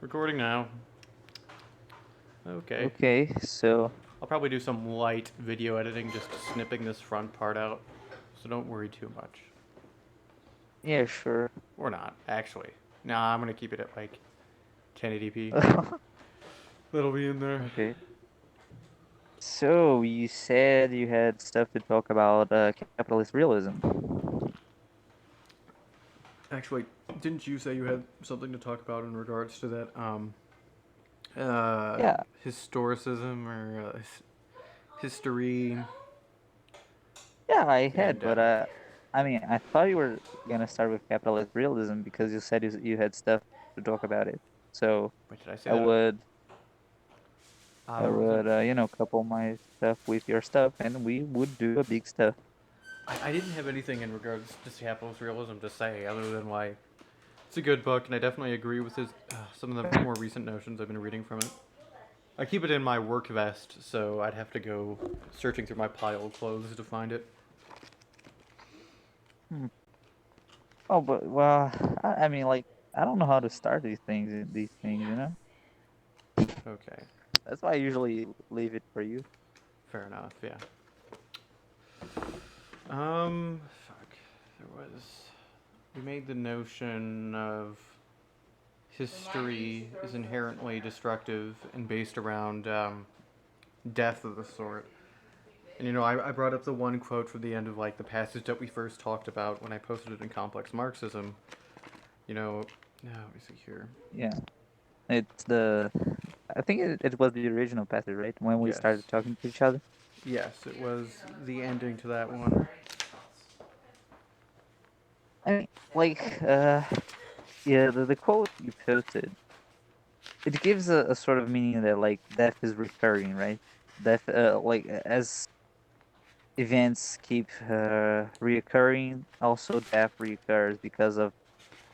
Recording now. Okay. Okay, so I'll probably do some light video editing, just snipping this front part out. So don't worry too much. yeah, sure. Or not, actually. Nah, I'm gonna keep it at like 1080p. That'll be in there. Okay. So you said you had stuff to talk about capitalist realism. Actually, didn't you say you had something to talk about in regards to that, Yeah, historicism or history yeah, I had, and, but I mean, I thought you were gonna start with capitalist realism because you said you had stuff to talk about it. So wait, did I say I that? would, I What was it? would, couple my stuff with your stuff, and we would do a big stuff. I didn't have anything in regards to capitalist realism to say other than why it's a good book, and I definitely agree with some of the more recent notions I've been reading from it. I keep it in my work vest, so I'd have to go searching through my pile of clothes to find it. Hmm. Oh, but well, I mean, like, I don't know how to start these things. Okay, That's why I usually leave it for you. fair enough. Yeah. Fuck. There was. We made the notion of history is inherently destructive and based around death of the sort. And I brought up the one quote from the end of like the passage that we first talked about when I posted it in Complex Marxism. Let me see here. Yeah. It's I think it was the original passage, right? When we Yes, started talking to each other. yes, it was the ending to that one. I mean, like, yeah, the quote you posted, it gives a sort of meaning that like death is recurring, right? Death, as events keep reoccurring, also death reoccurs because of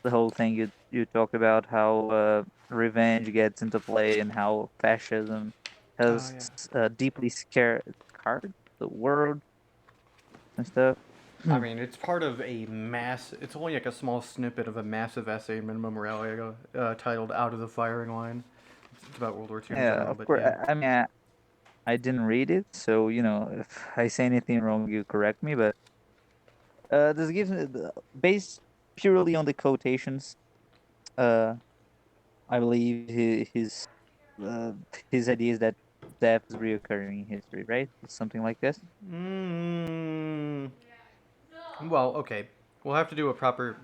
the whole thing you talked about how revenge gets into play and how fascism Oh has yeah. deeply scarred the world and stuff. I Hmm. mean, it's part of a mass. It's only like a small snippet of a massive essay in Minimum Morality titled "Out of the Firing Line." It's about World War II in Yeah, general, of but course. yeah. I mean, I didn't read it, so if I say anything wrong, you correct me. But this gives me based purely on the quotations. Uh, I believe uh, his idea is that death is reoccurring in history, right? Something like this. Mm, well, okay. We'll have to do a proper,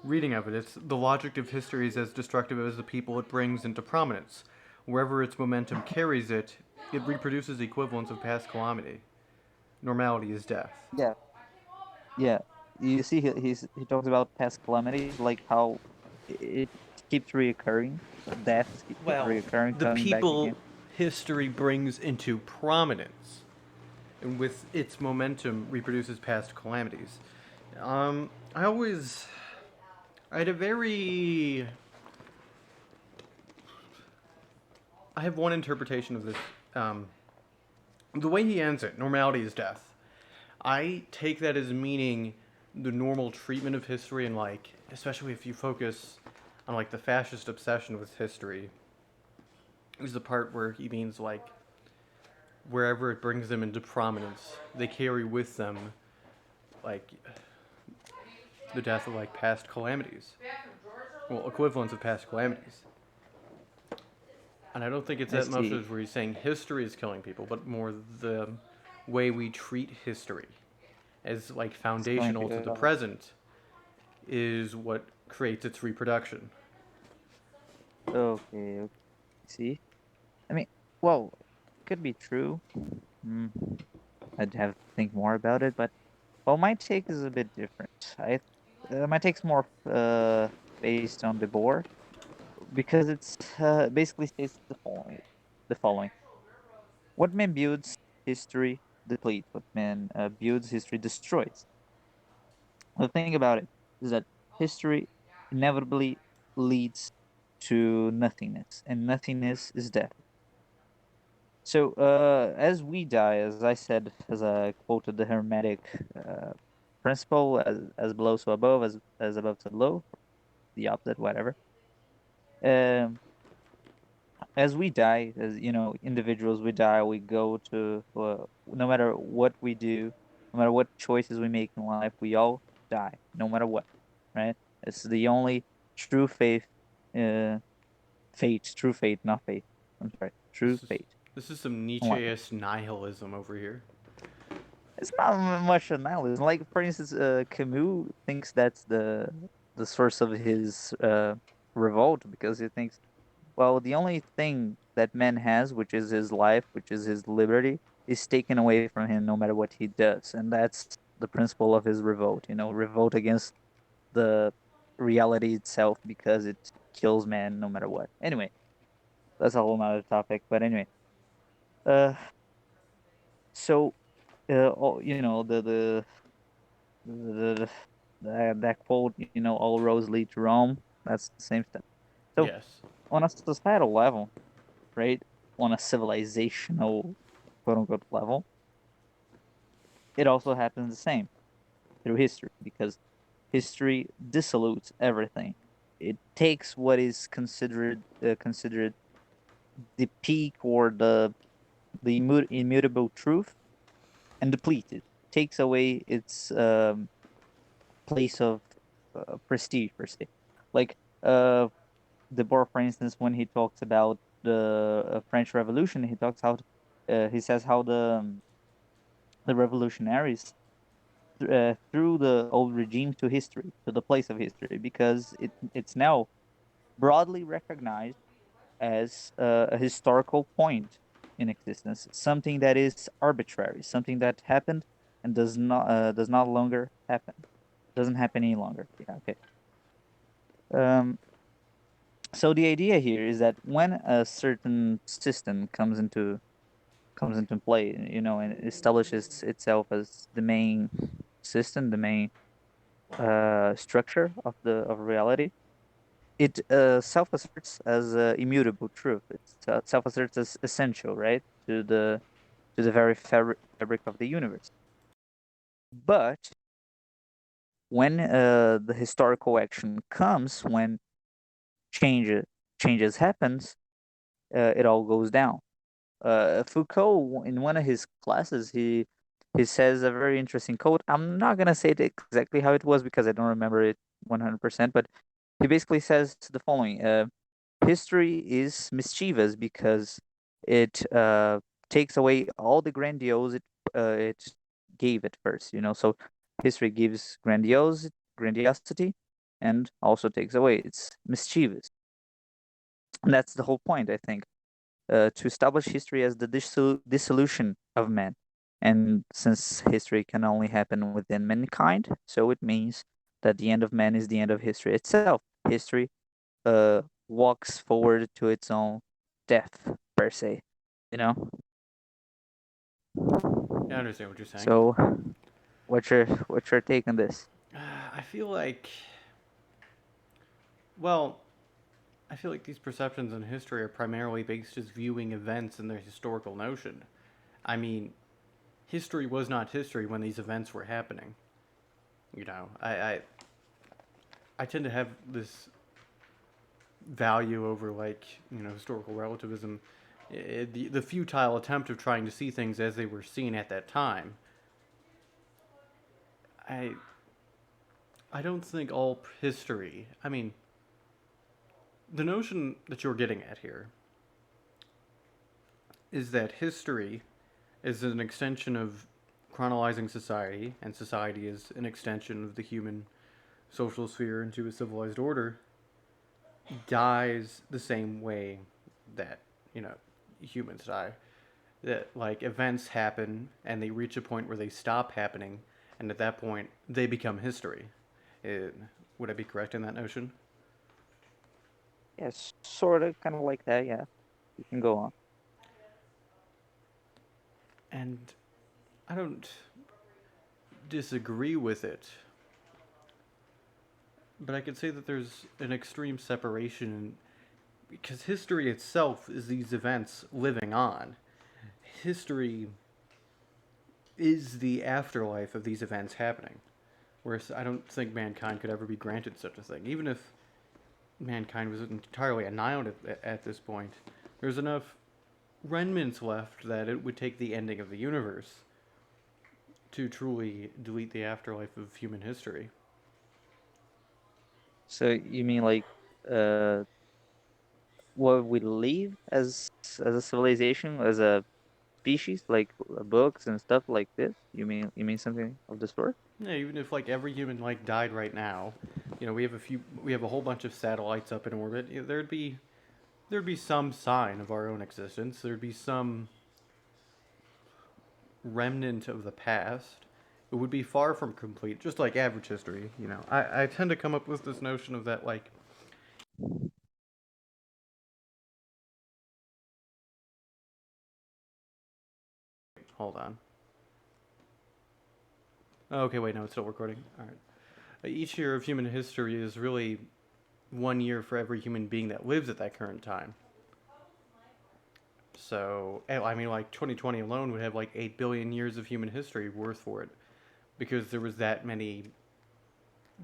reading of it. It's the logic of history is as destructive as the people it brings into prominence. Wherever its momentum carries it, it reproduces the equivalents of past calamity. Normality is death. Yeah, yeah. You see, he talks about past calamities, like how it keeps reoccurring. Deaths keep Well, reoccurring, the coming back people again. history brings into prominence, and with its momentum reproduces past calamities. I always, I had a very, I have one interpretation of this. Um, the way he ends it, normality is death. I take that as meaning the normal treatment of history, and like, especially if you focus on like the fascist obsession with history, is the part where he means like wherever it brings them into prominence, they carry with them like the death of like past calamities, well, equivalents of past calamities. And I don't think it's I that much see. as where he's saying history is killing people, but more the way we treat history as like It's going foundational to the to. present is what creates its reproduction. Okay, okay. See, I mean, well, it could be true. Mm, I'd have to think more about it, but well, my take is a bit different. My take's more based on the Boer because it's basically states the following: what man builds, history depletes. What man builds, history destroys. The thing about it is that history inevitably leads to nothingness, and nothingness is death. So, as we die, as I said, as I quoted the Hermetic principle, as below so above, as above so below, the opposite, whatever. Um, as we die, as individuals, we die. We go to no matter what we do, no matter what choices we make in life, we all die, no matter what, right? It's the only true faith, uh, true fate, not faith. I'm sorry, true This is fate. this is some What? Nietzsche-esque nihilism over here. It's not much analysis. Like for instance, Camus thinks that's the source of his revolt because he thinks, well, the only thing that man has, which is his life, which is his liberty, is taken away from him no matter what he does, and that's the principle of his revolt. Revolt against the reality itself because it kills man no matter what. Anyway, that's a whole nother topic. But anyway, uh, so the that quote, all roads lead to Rome. That's the same stuff. So Yes. on a societal level, right, on a civilizational quote unquote level, it also happens the same through history because history dissolutes everything. It takes what is considered the peak or the immutable truth and depletes it. Takes away its place of prestige per se. Like Debord, for instance, when he talks about the French Revolution, he says how the revolutionaries threw the old regime to history, to the place of history, because it's now broadly recognized as a historical point in existence, something that is arbitrary, something that happened and does not longer happen, doesn't happen any longer. Yeah, okay. Um, so the idea here is that when a certain system comes into play, and establishes itself as the main system, the main structure of reality, it self asserts as immutable truth. It self asserts as essential, right, to the very fabric of the universe. But when the historical action comes, when change changes happens, it all goes down. Foucault, in one of his classes, he says a very interesting quote. I'm not gonna say it exactly how it was because I don't remember it 100%, but he basically says the following: History is mischievous because it takes away all the grandiose it gave at first. So history gives grandiosity, and also takes away. It's mischievous, and that's the whole point, I think, to establish history as the dissolution of man. And since history can only happen within mankind, so it means that the end of man is the end of history itself. History walks forward to its own death, per se. You know. I understand what you're saying. So, what's your take on this? I feel like, well, I feel like these perceptions in history are primarily based as viewing events in their historical notion. I mean, history was not history when these events were happening. I tend to have this value over historical relativism, the futile attempt of trying to see things as they were seen at that time. I I don't think all history. I mean, the notion that you're getting at here is that history is an extension of chronologizing society, and society is an extension of the human social sphere into a civilized order, dies the same way that, you know, humans die. That, like, events happen and they reach a point where they stop happening, and at that point, they become history. Uh, would I be correct in that notion? Yes, sort of, kind of like that. Yeah, you can go on. And I don't disagree with it, but I could say that there's an extreme separation because history itself is these events living on. History is the afterlife of these events happening. Whereas I don't think mankind could ever be granted such a thing. Even if mankind was entirely annihilated at this point. There's enough remnants left that it would take the ending of the universe to truly delete the afterlife of human history. So you mean like uh what we live as a civilization, as a species, like books and stuff like this? You mean something of the sort? Yeah, even if like every human like died right now, we have a whole bunch of satellites up in orbit. There'd be some sign of our own existence. There'd be some remnant of the past. It would be far from complete, just like average history. I tend to come up with this notion of that like, hold on. Okay, wait, no, it's still recording. All right. Each year of human history is really 1 year for every human being that lives at that current time. So, I mean, like 2020 alone would have like 8 billion years of human history worth for it because there was that many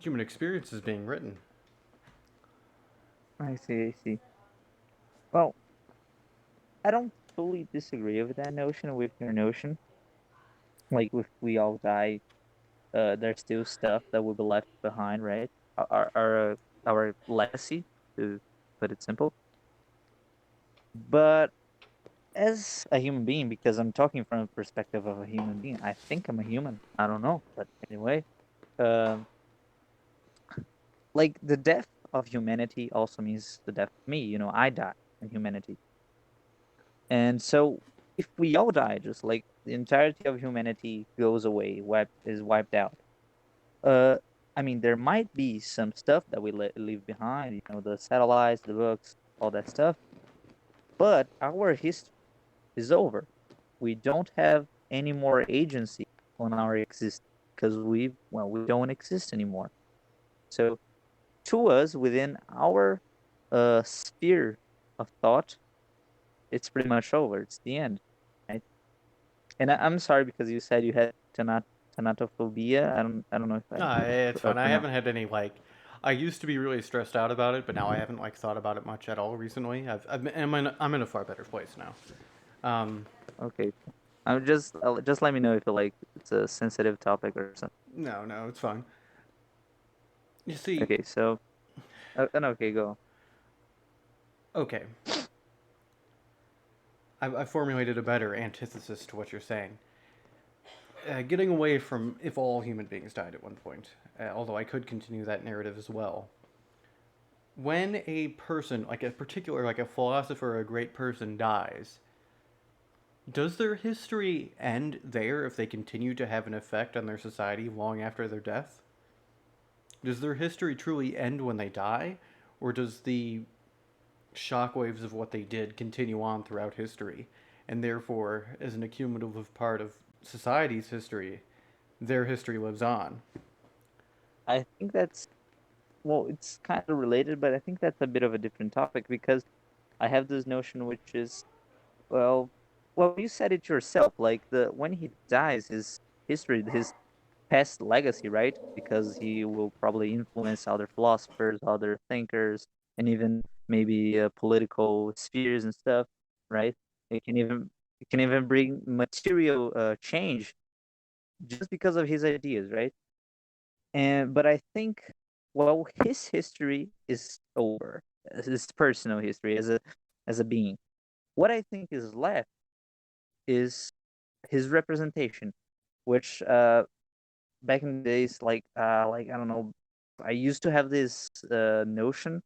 human experiences being written. I see, I see. Well, I don't fully disagree with that notion, with your notion. Like if we all die, there's still stuff that will be left behind, right? Our legacy, to put it simple. But as a human being, because I'm talking from a perspective of a human being, I think I'm a human. I don't know, but anyway, um, like the death of humanity also means the death of me. I die in humanity, and so if we all die, just like the entirety of humanity goes away, wiped out. Uh, I mean, there might be some stuff that we leave behind. The satellites, the books, all that stuff. But our history is over. We don't have any more agency on our existence because we don't exist anymore. So to us, within our sphere of thought, it's pretty much over. It's the end, right? And I'm sorry because you said you had thanatophobia. I don't know if I It's fine. I pronounce. haven't had any like. I used to be really stressed out about it, but now I haven't like thought about it much at all recently. I'm in a far better place now. Um, Okay, just let me know if it's a sensitive topic or something. no, no, it's fine. You see, Okay, so no, okay, go. okay, I formulated a better antithesis to what you're saying. Getting away from if all human beings died at one point, although I could continue that narrative as well. When a person, like a particular, like a philosopher or a great person, dies, does their history end there if they continue to have an effect on their society long after their death? Does their history truly end when they die? Or does the shockwaves of what they did continue on throughout history? And therefore, as an accumulative part of society's history, their history lives on. I think that's well, it's kind of related, but I think that's a bit of a different topic because I have this notion which is well, you said it yourself. Like the when he dies, his history, his past legacy, right? Because he will probably influence other philosophers, other thinkers, and even maybe political spheres and stuff, right? It can even it can even bring material change just because of his ideas, right? And but I think his history is over. His personal history as a being. What I think is left is his representation, which back in the days, like I don't know, I used to have this notion,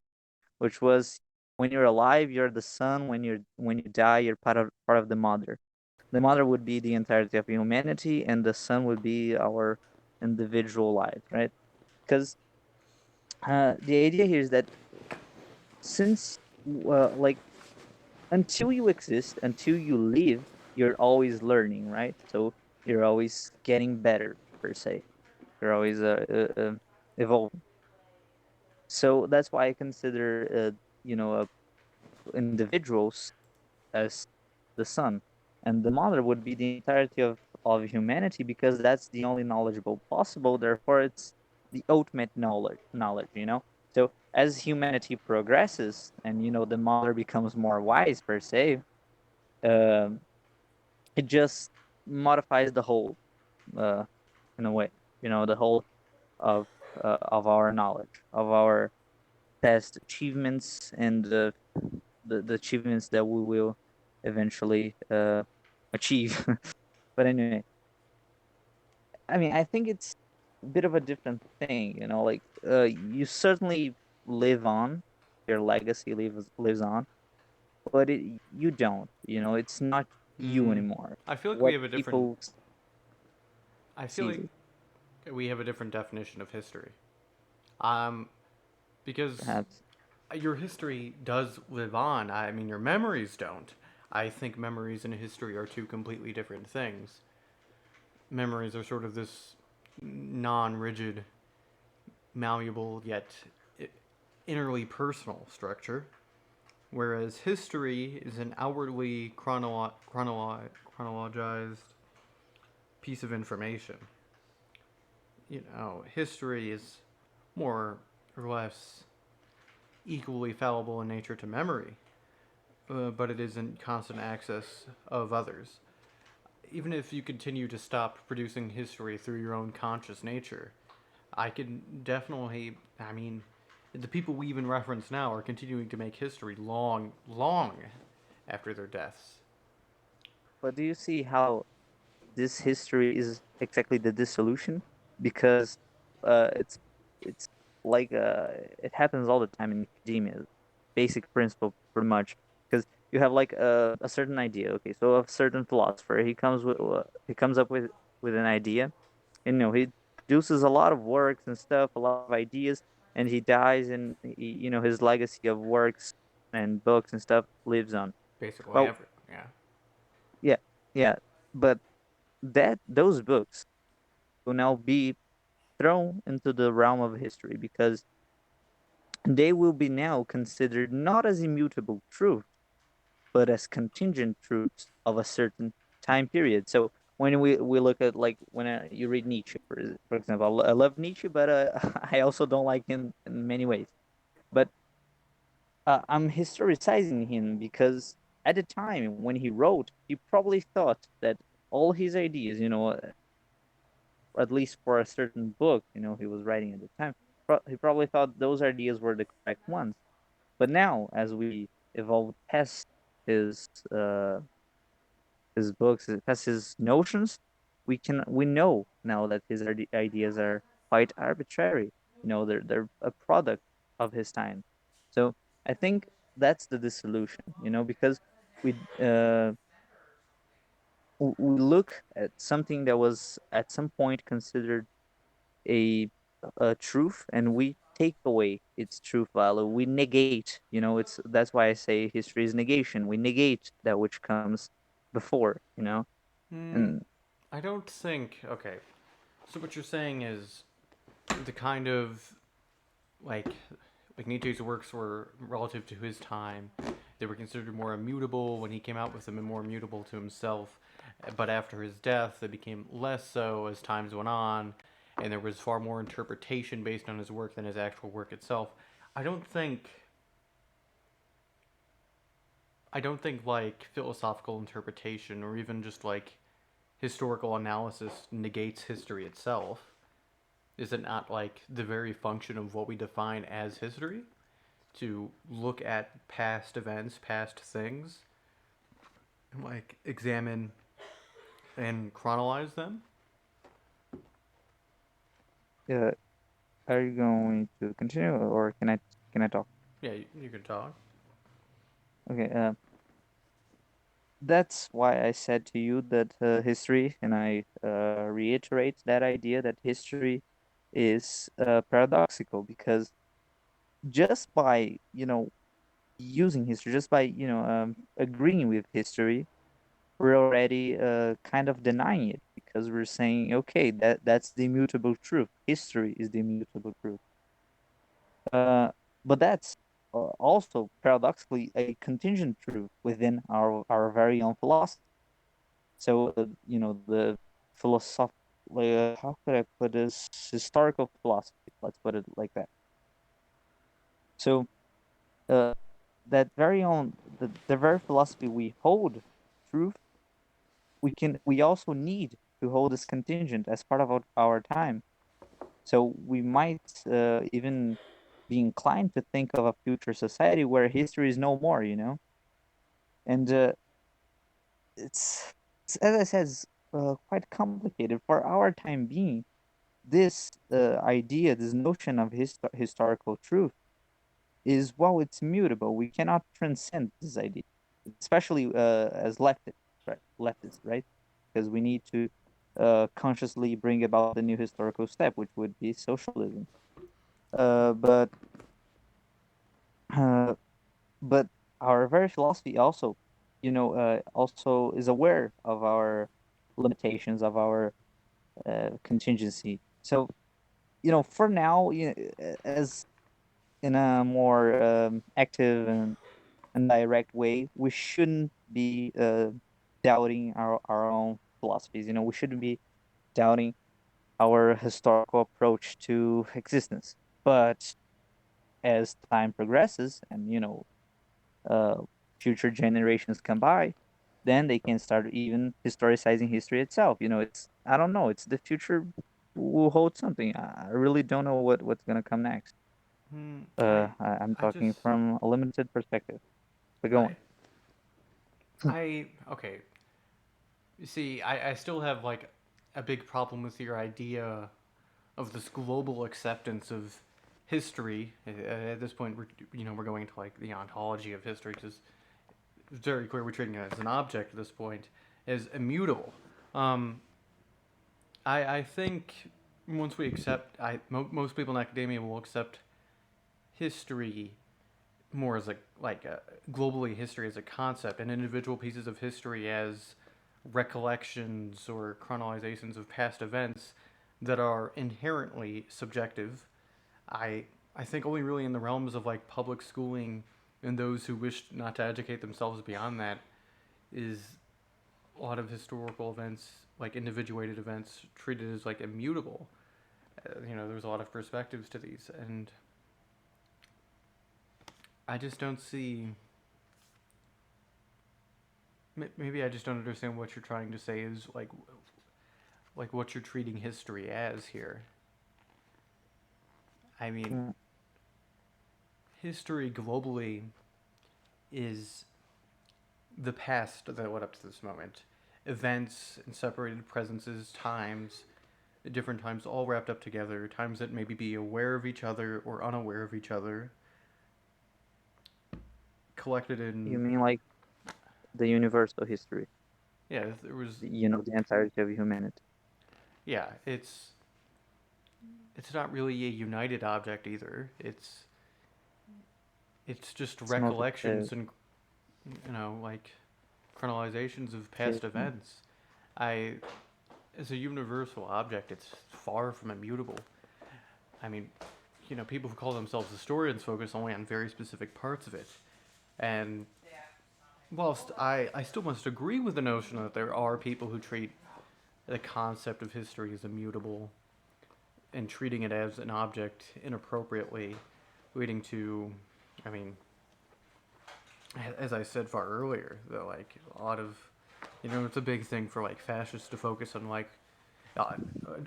which was when you're alive, you're the son. When you die, you're part of the mother. The mother would be the entirety of humanity, and the son would be our individual life, right? Because the idea here is that since like until you exist, until you live, you're always learning, right? So you're always getting better per se. You're always evolving. So that's why I consider individuals as the sun, and the mother would be the entirety of humanity because that's the only knowledgeable possible. Therefore, it's the ultimate knowledge. So as humanity progresses and the mother becomes more wise per se, um, it just modifies the whole, uh, in a way, the whole of of our knowledge, of our past achievements, and the achievements that we will eventually achieve. But anyway, I mean, I think it's a bit of a different thing, like you certainly live on, your legacy lives on, but you don't, it's not you Mm, anymore. I feel like we What have a different. people I feel sees like it, we have a different definition of history. Um, because perhaps. your history does live on. I mean, your memories don't. I think memories and history are two completely different things. Memories are sort of this non-rigid, malleable yet innerly personal structure, whereas history is an outwardly chronologized piece of information. History is more or less equally fallible in nature to memory, but it is in constant access of others. Even if you continue to stop producing history through your own conscious nature, I can definitely, I mean, the people we even reference now are continuing to make history long, long after their deaths. But do you see how this history is exactly the dissolution? Because it's like it happens all the time in academia. Basic principle, pretty much. Because you have like a certain idea. Okay, so a certain philosopher, he comes up with an idea, and he produces a lot of works and stuff, a lot of ideas, and he dies, and his legacy of works and books and stuff lives on. Basically, Well, ever. Yeah. yeah, yeah, but that those books will now be thrown into the realm of history because they will be now considered not as immutable truth, but as contingent truths of a certain time period. So when we look at, like, when you read Nietzsche, for example, I love Nietzsche, but I also don't like him in many ways. But I'm historicizing him because at the time when he wrote, he probably thought that all his ideas, at least for a certain book, he was writing at the time, he probably thought those ideas were the correct ones. But now, as we evolve past his uh, his books, past his notions, we know now that his ideas are quite arbitrary. They're a product of his time. So I think that's the dissolution. Because we we look at something that was at some point considered a a truth, and we take away its truth value. We negate, it's that's why I say history is negation. We negate that which comes before, Hmm. and I don't think. Okay. So what you're saying is the kind of like like Nietzsche's works were relative to his time. They were considered more immutable when he came out with them and more immutable to himself. But after his death, they became less so as times went on, and there was far more interpretation based on his work than his actual work itself. I don't think I don't think like philosophical interpretation or even just like historical analysis negates history itself. Is it not like the very function of what we define as history? To look at past events, past things, and like examine and chronologize them. uh, are you going to continue, or can I talk? Yeah, you can talk. Okay, that's why I said to you that history, and I reiterate that idea that history is paradoxical, because just by using history, just by agreeing with history, we're already kind of denying it, because we're saying, okay, that's the immutable truth. History is the immutable truth. Uh, but that's also paradoxically a contingent truth within our very own philosophy. So the philosoph how could I put this, historical philosophy? Let's put it like that. So uh, that very own the very philosophy we hold truth, we also need to hold as contingent as part of our time. So we might even be inclined to think of a future society where history is no more, and it's as I said, it's, quite complicated for our time being. This idea, this notion of historical truth is, well, it's mutable. We cannot transcend this idea, especially as leftists, right? Because we need to consciously bring about the new historical step, which would be socialism. But uh, but our very philosophy also, also is aware of our limitations, of our contingency. So, for now, as in a more active and direct way, we shouldn't be doubting our own philosophies. We shouldn't be doubting our historical approach to existence. But as time progresses and, uh, future generations come by, then they can start even historicizing history itself. It's, I don't know, it's the future will hold something. I really don't know what's gonna come next. Hmm, I'm I just, talking from a limited perspective. But go right. on. Okay. You see, I still have like a big problem with your idea of this global acceptance of history. At this point, we're going to like the ontology of history because it's very clear we're treating it as an object at this point, as immutable. Um, I think once we accept, most people in academia will accept history more as globally history as a concept and individual pieces of history as recollections or chronolizations of past events that are inherently subjective. I I think only really in the realms of like public schooling and those who wish not to educate themselves beyond that is a lot of historical events, like individuated events, treated as like immutable. There's a lot of perspectives to these, and I just don't see. Maybe I just don't understand what you're trying to say is like what you're treating history as here. I mean, Mm, history globally is the past that led up to this moment. Events and separated presences, times, different times all wrapped up together, times that maybe be aware of each other or unaware of each other, collected You in. mean like the universal history, Yeah, there was. the entirety of humanity? Yeah, it's not really a united object either. It's just It's not recollections and like chronolizations of okay. past events. I As a universal object, it's far from immutable. I mean, people who call themselves historians focus only on very specific parts of it. And whilst I still must agree with the notion that there are people who treat the concept of history as immutable and treating it as an object inappropriately, leading to, I mean, as I said far earlier, that like a lot of, it's a big thing for like fascists to focus on like, uh,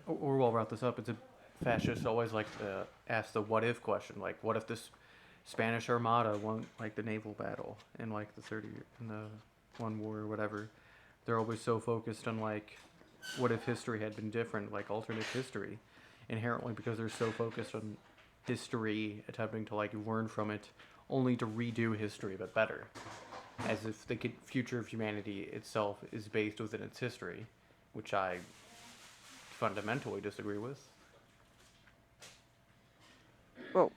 Orwell brought this up. It's a fascists always like to ask the what if question, like what if this Spanish Armada won like the naval battle in like the 30 in the one war or whatever. They're always so focused on like what if history had been different, like alternate history, inherently because they're so focused on history, attempting to like learn from it, only to redo history but better, as if the future of humanity itself is based within its history, which I fundamentally disagree with. Well,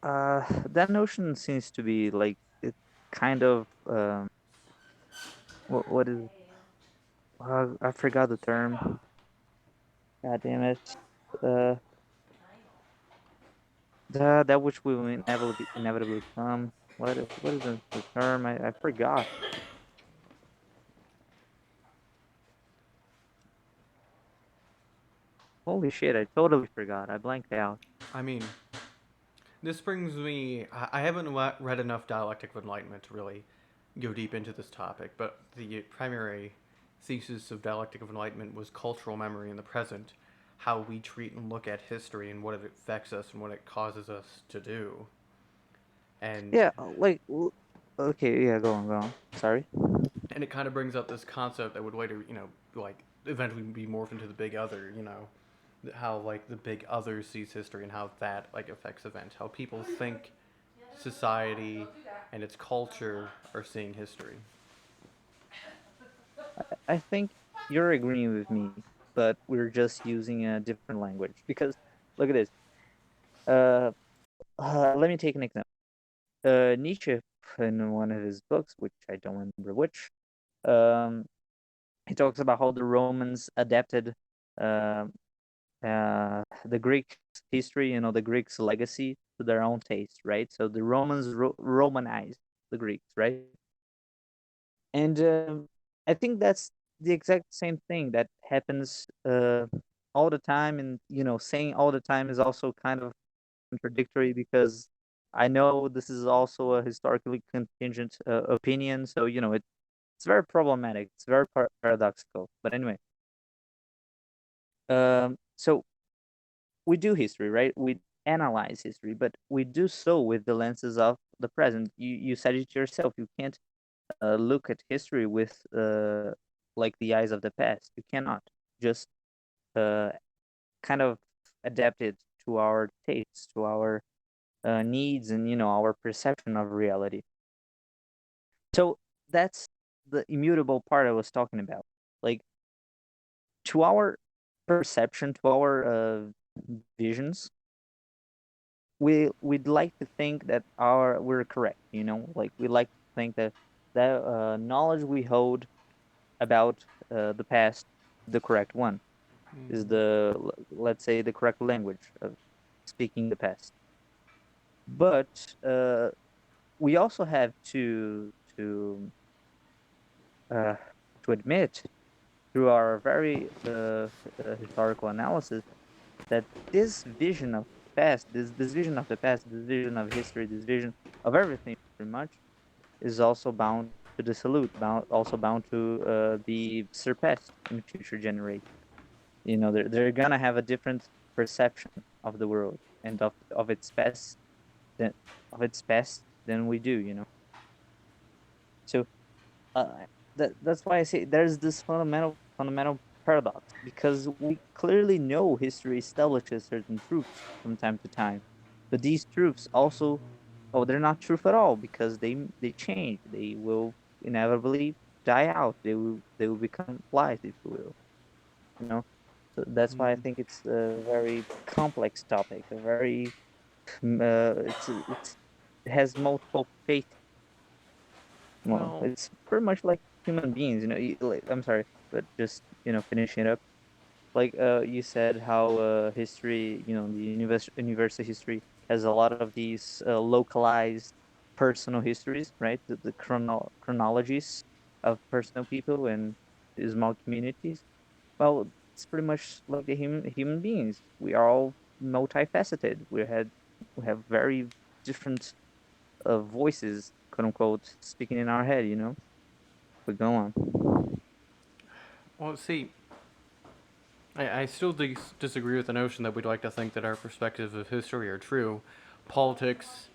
that notion seems to be like it kind of what is I forgot the term. God damn it. Uh, that which will inevitably come. What is the term? I forgot. Holy shit! I totally forgot. I blanked out. I mean, This brings me. I haven't read enough Dialectic of Enlightenment to really go deep into this topic, but the primary thesis of Dialectic of Enlightenment was cultural memory in the present, how we treat and look at history and what it affects us and what it causes us to do. And Yeah, okay, yeah, go on. Sorry. and it kind of brings up this concept that would later, like eventually be morphed into the big other, how like the big other sees history and how that like affects events, how people think society and its culture are seeing history. I think you're agreeing with me, but we're just using a different language because look at this. Uh, Let me take an example. Nietzsche, in one of his books, which I don't remember which, um, he talks about how the Romans adapted uh, the Greek history, the Greeks' legacy to their own taste, right? So the Romans Romanized the Greeks, right? And I think that's the exact same thing that happens all the time. And, saying all the time is also kind of contradictory because I know this is also a historically contingent opinion. So, it's very problematic. It's very paradoxical. But anyway, so we do history, right? We analyze history, but we do so with the lenses of the present. You said it yourself. You can't look at history with like the eyes of the past. You cannot just uh, kind of adapt it to our tastes, to our needs, and our perception of reality. So that's the immutable part I was talking about. Like to our perception, to our visions, we'd like to think that we're correct. Like we like to think that knowledge we hold about the past, the correct one, is let's say the correct language of speaking the past. But we also have uh, to admit through our very historical analysis that this vision of past, this vision of the past, this vision of history, this vision of everything, pretty much, is also bound to dissolute, also bound to be surpassed in future generations. They're gonna have a different perception of the world and of its past than we do. So that's why I say there's this fundamental paradox because we clearly know history establishes certain truths from time to time, but these truths also, oh, they're not truth at all because they change. They will inevitably die out. They will become lies, if you will. You know. So that's why I Mm. think it's a very complex topic. A very it has multiple faces. Well, Well, it's pretty much like human beings. Like, I'm sorry, but just finishing it up. Like you said, how history, the universal history has a lot of these localized personal histories, right? The chronologies of personal people and small communities. Well, it's pretty much like the human beings. We are all multifaceted. We have very different voices, quote unquote, speaking in our head. But go on. well, see, I still disagree with the notion that we'd like to think that our perspectives of history are true. Politics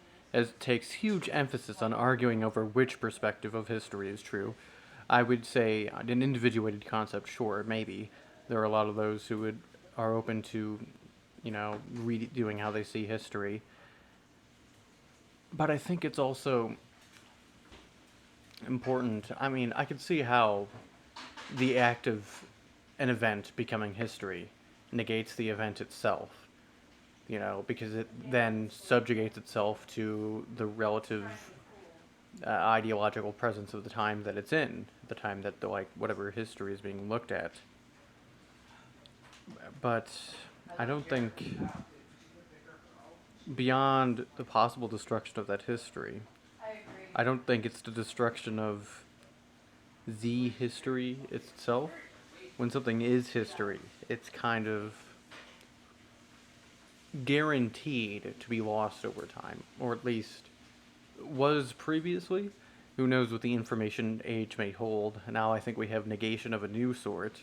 takes huge emphasis on arguing over which perspective of history is true. I would say an individuated concept, sure, maybe. There are a lot of those who are open to, redoing how they see history. But I think it's also important. I mean, I could see how the act of an event becoming history negates the event itself, because it then subjugates itself to the relative ideological presence of the time that it's in, the time that the like whatever history is being looked at. But I don't think beyond the possible destruction of that history, I don't think it's the destruction of the history itself. When something is history, it's kind of guaranteed to be lost over time, or at least was previously. Who knows what the information age may hold? Now I think we have negation of a new sort,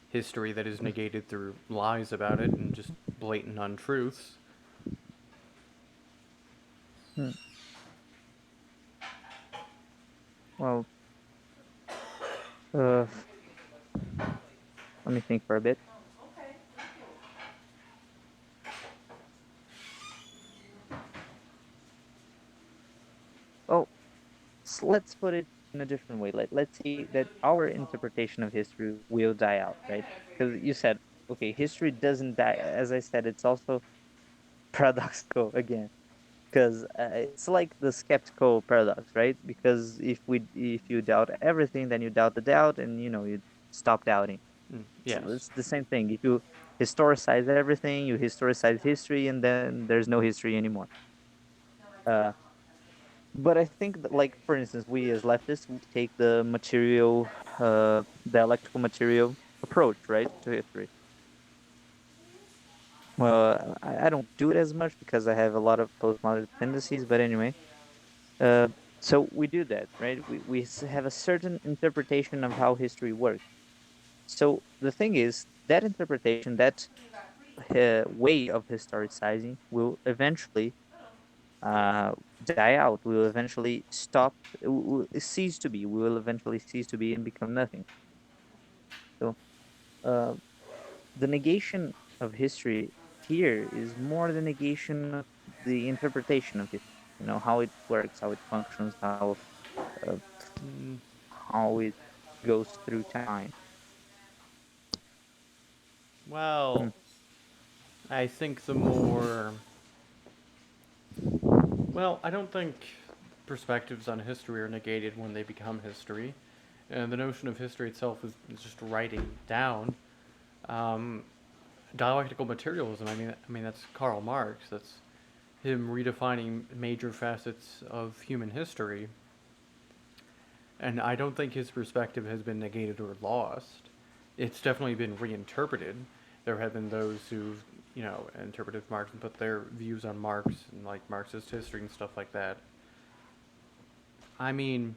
history that is negated through lies about it and just blatant untruths. Hmm. Well, uh, let me think for a bit. Oh, let's put it in a different way. Let's say that our interpretation of history will die out, right? Because you said, okay, history doesn't die. As I said, it's also paradoxical again, because it's like the skeptical paradox, right? Because if you doubt everything, then you doubt the doubt, and you stop doubting. So Yes. it's the same thing. If you historicize everything, you historicize history, and then there's no history anymore. Uh, but I think that, like, for instance, we as leftists take the material, dialectical material approach, right, to history. Well, I don't do it as much because I have a lot of postmodern tendencies, but anyway. Uh, so we do that, right? We have a certain interpretation of how history works. So the thing is, that interpretation, that way of historicizing will eventually uh, die out, will eventually stop, will cease to be, will eventually cease to be and become nothing. So uh, the negation of history here is more the negation of the interpretation of history, how it works, how it functions, uh, Mm, how it goes through time. Hmm. well, I think the more. Well, I don't think perspectives on history are negated when they become history. And the notion of history itself is just writing down. Um, Dialectical materialism. I mean that's Karl Marx. That's him redefining major facets of human history. And I don't think his perspective has been negated or lost. It's definitely been reinterpreted. There have been those who've, interpreted Marx and put their views on Marx and like Marxist history and stuff like that. I mean,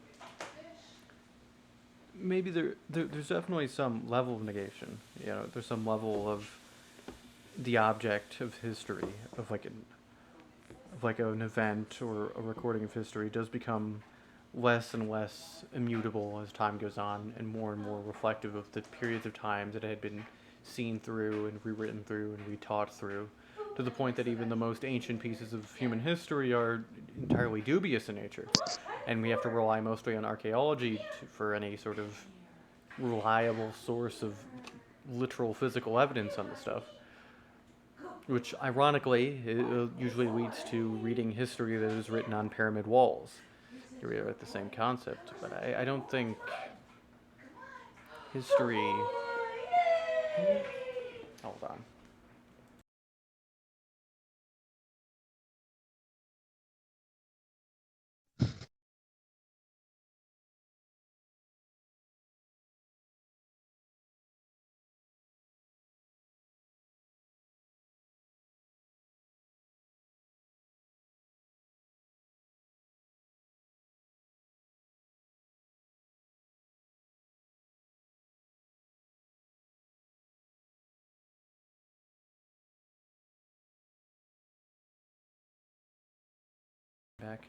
maybe there's definitely some level of negation. There's some level of the object of history of like an event or a recording of history does become less and less immutable as time goes on and more reflective of the periods of time that it had been seen through and rewritten through and retaught through, to the point that even the most ancient pieces of human history are entirely dubious in nature, and we have to rely mostly on archaeology for any sort of reliable source of literal physical evidence on the stuff, which ironically usually leads to reading history that is written on pyramid walls. Here we are at the same concept, but I don't think history. Hold on. Back.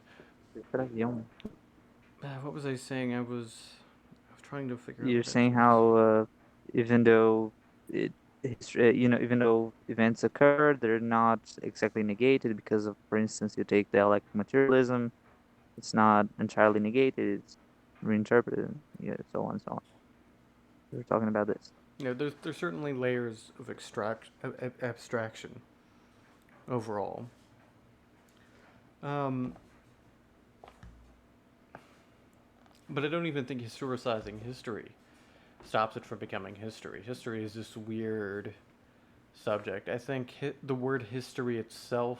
What was I saying? I was trying to figure out You're what I saying was. how even though even though events occur, they're not exactly negated because of, for instance, you take dialectic materialism, it's not entirely negated, it's reinterpreted, yeah, so on and so on. We're talking about this. There's certainly layers of abstraction overall. Um, but I don't even think historicizing history stops it from becoming history. History is this weird subject. I think the word history itself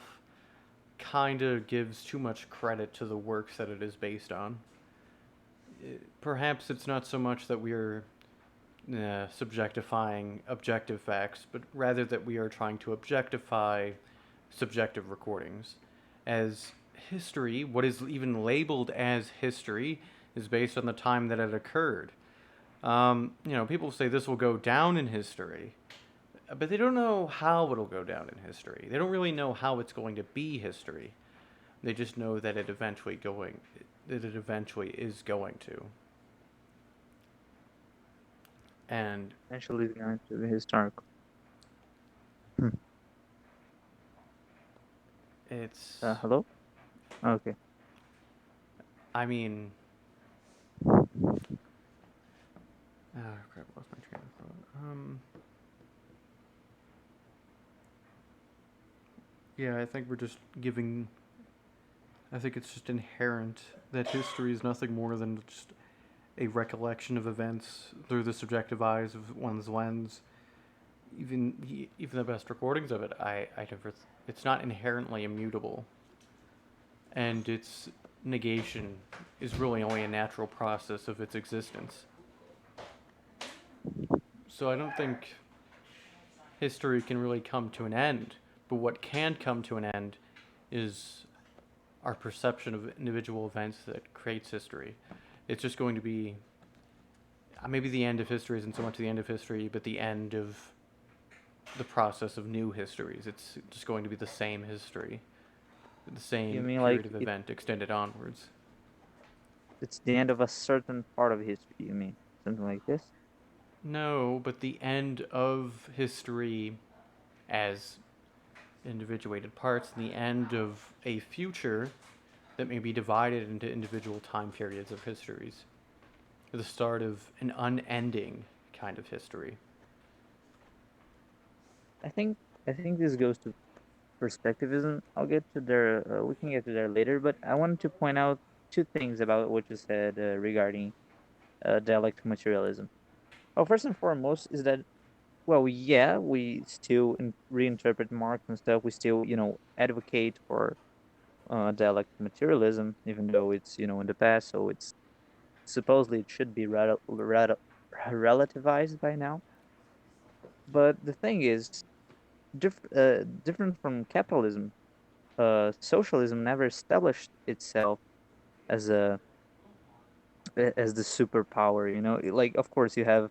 kind of gives too much credit to the works that it is based on. Perhaps it's not so much that we're subjectifying objective facts, but rather that we are trying to objectify subjective recordings. As history, what is even labeled as history, is based on the time that it occurred. People say this will go down in history, but they don't know how it'll go down in history. They don't really know how it's going to be history. They just know that it eventually is going to. And Eventually, going to be historical. Hmm. it's, Hello? Okay. I mean, crap, I lost my train of thought. Yeah, I think we're just giving. I think it's just inherent that history is nothing more than just a recollection of events through the subjective eyes of one's lens. Even the best recordings of it, I never. It's not inherently immutable, and its negation is really only a natural process of its existence. So I don't think history can really come to an end. But what can come to an end is our perception of individual events that creates history. It's just going to be maybe the end of history isn't so much the end of history, but the end of the process of new histories. It's just going to be the same history, the You same mean like period of event extended onwards. it's the end of a certain part of history? You mean something like this? No, but the end of history as individuated parts and the end of a future that may be divided into individual time periods of histories. The start of an unending kind of history. I think I think this goes to perspectivism. I'll get to there. We can get to there later. But I wanted to point out two things about what you said regarding dialectic materialism. Well, first and foremost is that, well, yeah, we still reinterpret Marx and stuff. We still, advocate for dialectic materialism, even though it's, in the past. So it's supposedly it should be relativized by now. But the thing is, different from capitalism, socialism never established itself as as the superpower. Like, of course, you have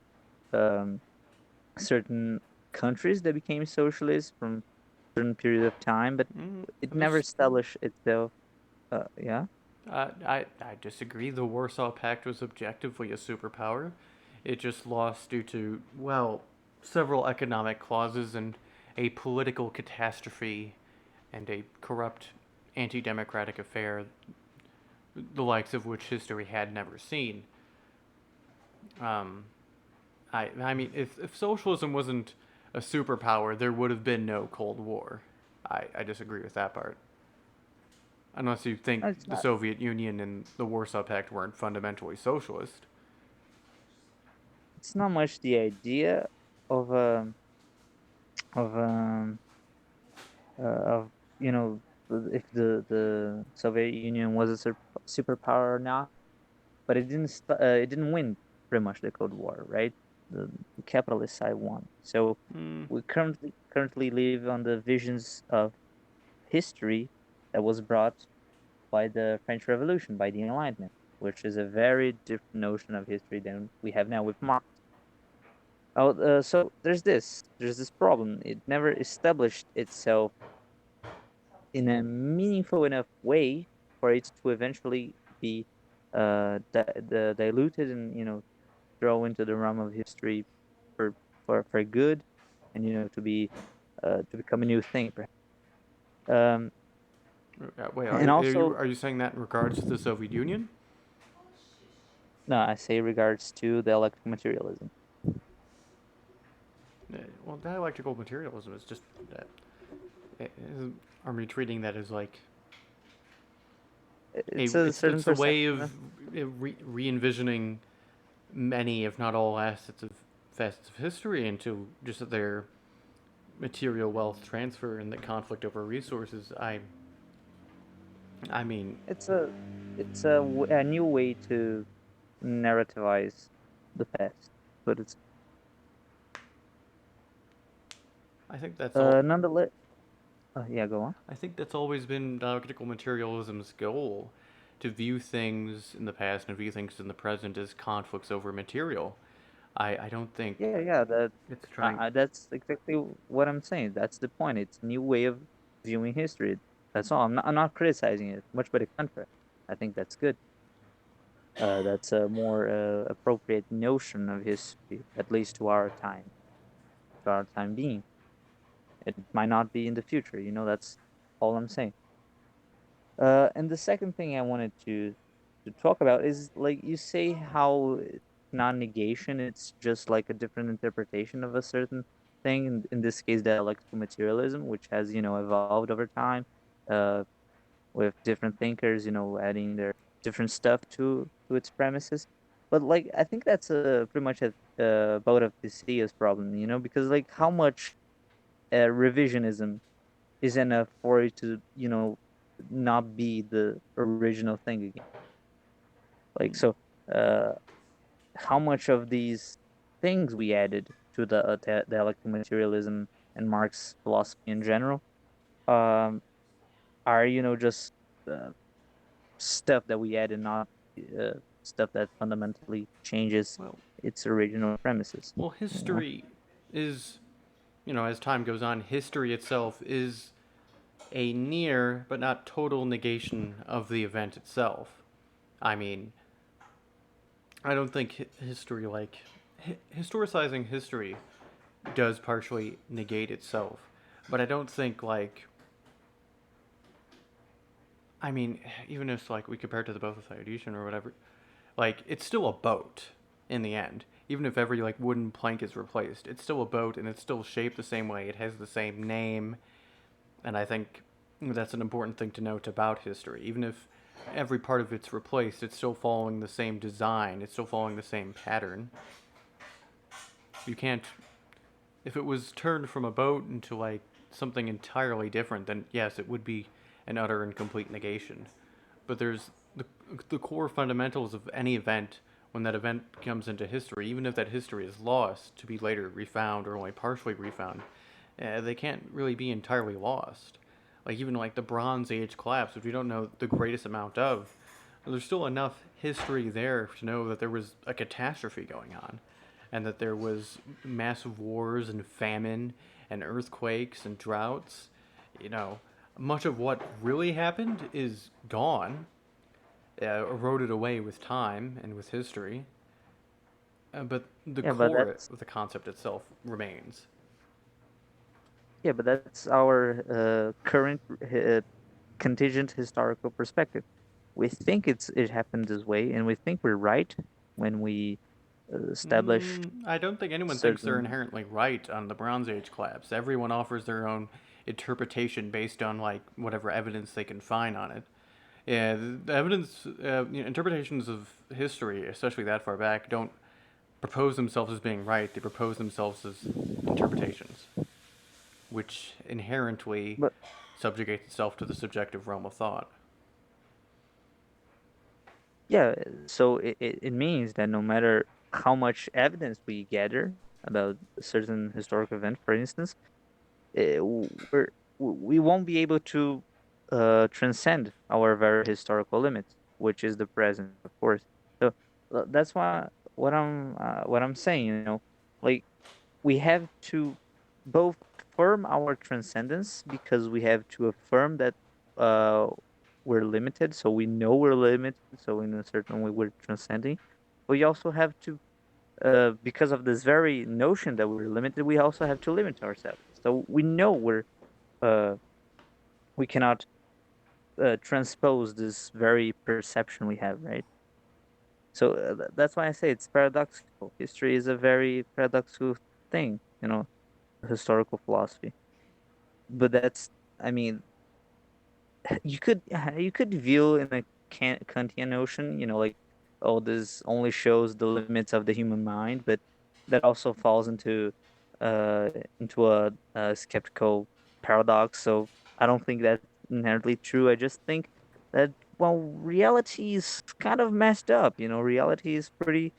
um, certain countries that became socialist from certain period of time, but it never This established itself. Yeah, I disagree. The Warsaw Pact was objectively a superpower. It just lost due to, well, several economic clauses and a political catastrophe and a corrupt anti democratic affair, the likes of which history had never seen. Um, I mean, if socialism wasn't a superpower, there would have been no Cold War. I disagree with that part. Unless you think no, it's the not. Soviet Union and the Warsaw Pact weren't fundamentally socialist. It's not much the idea of of um of if the Soviet Union was a superpower or not, but it didn't win pretty much the Cold War, right? The capitalist side won. So Hmm. we currently live on the visions of history that was brought by the French Revolution, by the Enlightenment, which is a very different notion of history than we have now with Marx. Oh, so there's this problem. It never established itself in a meaningful enough way for it to eventually be diluted and throw into the realm of history for for good, and to become a new thing, perhaps. Um, Wait, and also, are you saying that in regards to the Soviet Union? no, I say regards to the electric materialism. Well, dialectical materialism is just that. Are we treating that as like a? It's a certain It's a way perception. of re envisioning many, if not all, facets of history into just their material wealth transfer and the conflict over resources. I mean, It's a a new way to narrativize the past, but it's I think that's all. nonetheless. Yeah, go on. I think that's always been dialectical materialism's goal, to view things in the past and view things in the present as conflicts over material. I don't think Yeah, yeah, it's trying. that's exactly what I'm saying. That's the point. It's a new way of viewing history. That's all. I'm not criticizing it. Much by the contrary. I think that's good. That's a more appropriate notion of history, at least to our time being. It might not be in the future. That's all I'm saying. And the second thing I wanted to talk about is like you say how it's not negation, it's just like a different interpretation of a certain thing. In this case, dialectical materialism, which has evolved over time, uh, with different thinkers, adding their different stuff to its premises. But like I think that's pretty much a both of Theseus problem, because like how much revisionism is enough for it to not be the original thing again. Like so, uh, how much of these things we added to the dialectic materialism and Marx philosophy in general um, are just uh, stuff that we add and not stuff that fundamentally changes Well, its original premises. well, You know? history is, as time goes on, history itself is a near but not total negation of the event itself. I mean, I don't think history, like, historicizing history does partially negate itself, but I don't think, like, I mean, even if, like, we compare it to the boat of Thyodesian or whatever, like, it's still a boat in the end. Even if every, like, wooden plank is replaced, it's still a boat and it's still shaped the same way. It has the same name, and I think that's an important thing to note about history. Even if every part of it's replaced, it's still following the same design, it's still following the same pattern. You can't, if it was turned from a boat into like something entirely different, then yes, it would be an utter and complete negation. But there's the core fundamentals of any event when that event comes into history, even if that history is lost to be later refound or only partially refound, they can't really be entirely lost. Like even like the Bronze Age collapse, which we don't know the greatest amount of, there's still enough history there to know that there was a catastrophe going on, and that there was massive wars and famine and earthquakes and droughts. You know, much of what really happened is gone, eroded away with time and with history, but the Yeah, but core that's of the concept itself remains. yeah, but that's our current contingent historical perspective. We think it happened this way, and we think we're right when we establish I don't think anyone thinks they're certain. inherently right on the Bronze Age collapse. Everyone offers their own interpretation based on like whatever evidence they can find on it. Yeah, the evidence, interpretations of history, especially that far back, don't propose themselves as being right. They propose themselves as interpretations, which inherently But subjugates itself to the subjective realm of thought. yeah, so it means that no matter how much evidence we gather about a certain historical event, for instance, we won't be able to transcend our very historical limits, which is the present, of course. So that's why what I'm saying, like we have to both affirm our transcendence because we have to affirm that uh, we're limited, so we know we're limited, so in a certain way we're transcending. But we also have to, because of this very notion that we're limited, we also have to limit ourselves. So we know uh, we cannot transpose this very perception we have, right? So that's why I say it's paradoxical. History is a very paradoxical thing, historical philosophy. But that's, I mean, you could view in a Kantian notion, like, oh, this only shows the limits of the human mind, but that also falls uh into a skeptical paradox. So I don't think that's inherently true. I just think that, well, reality is kind of messed up. Reality is pretty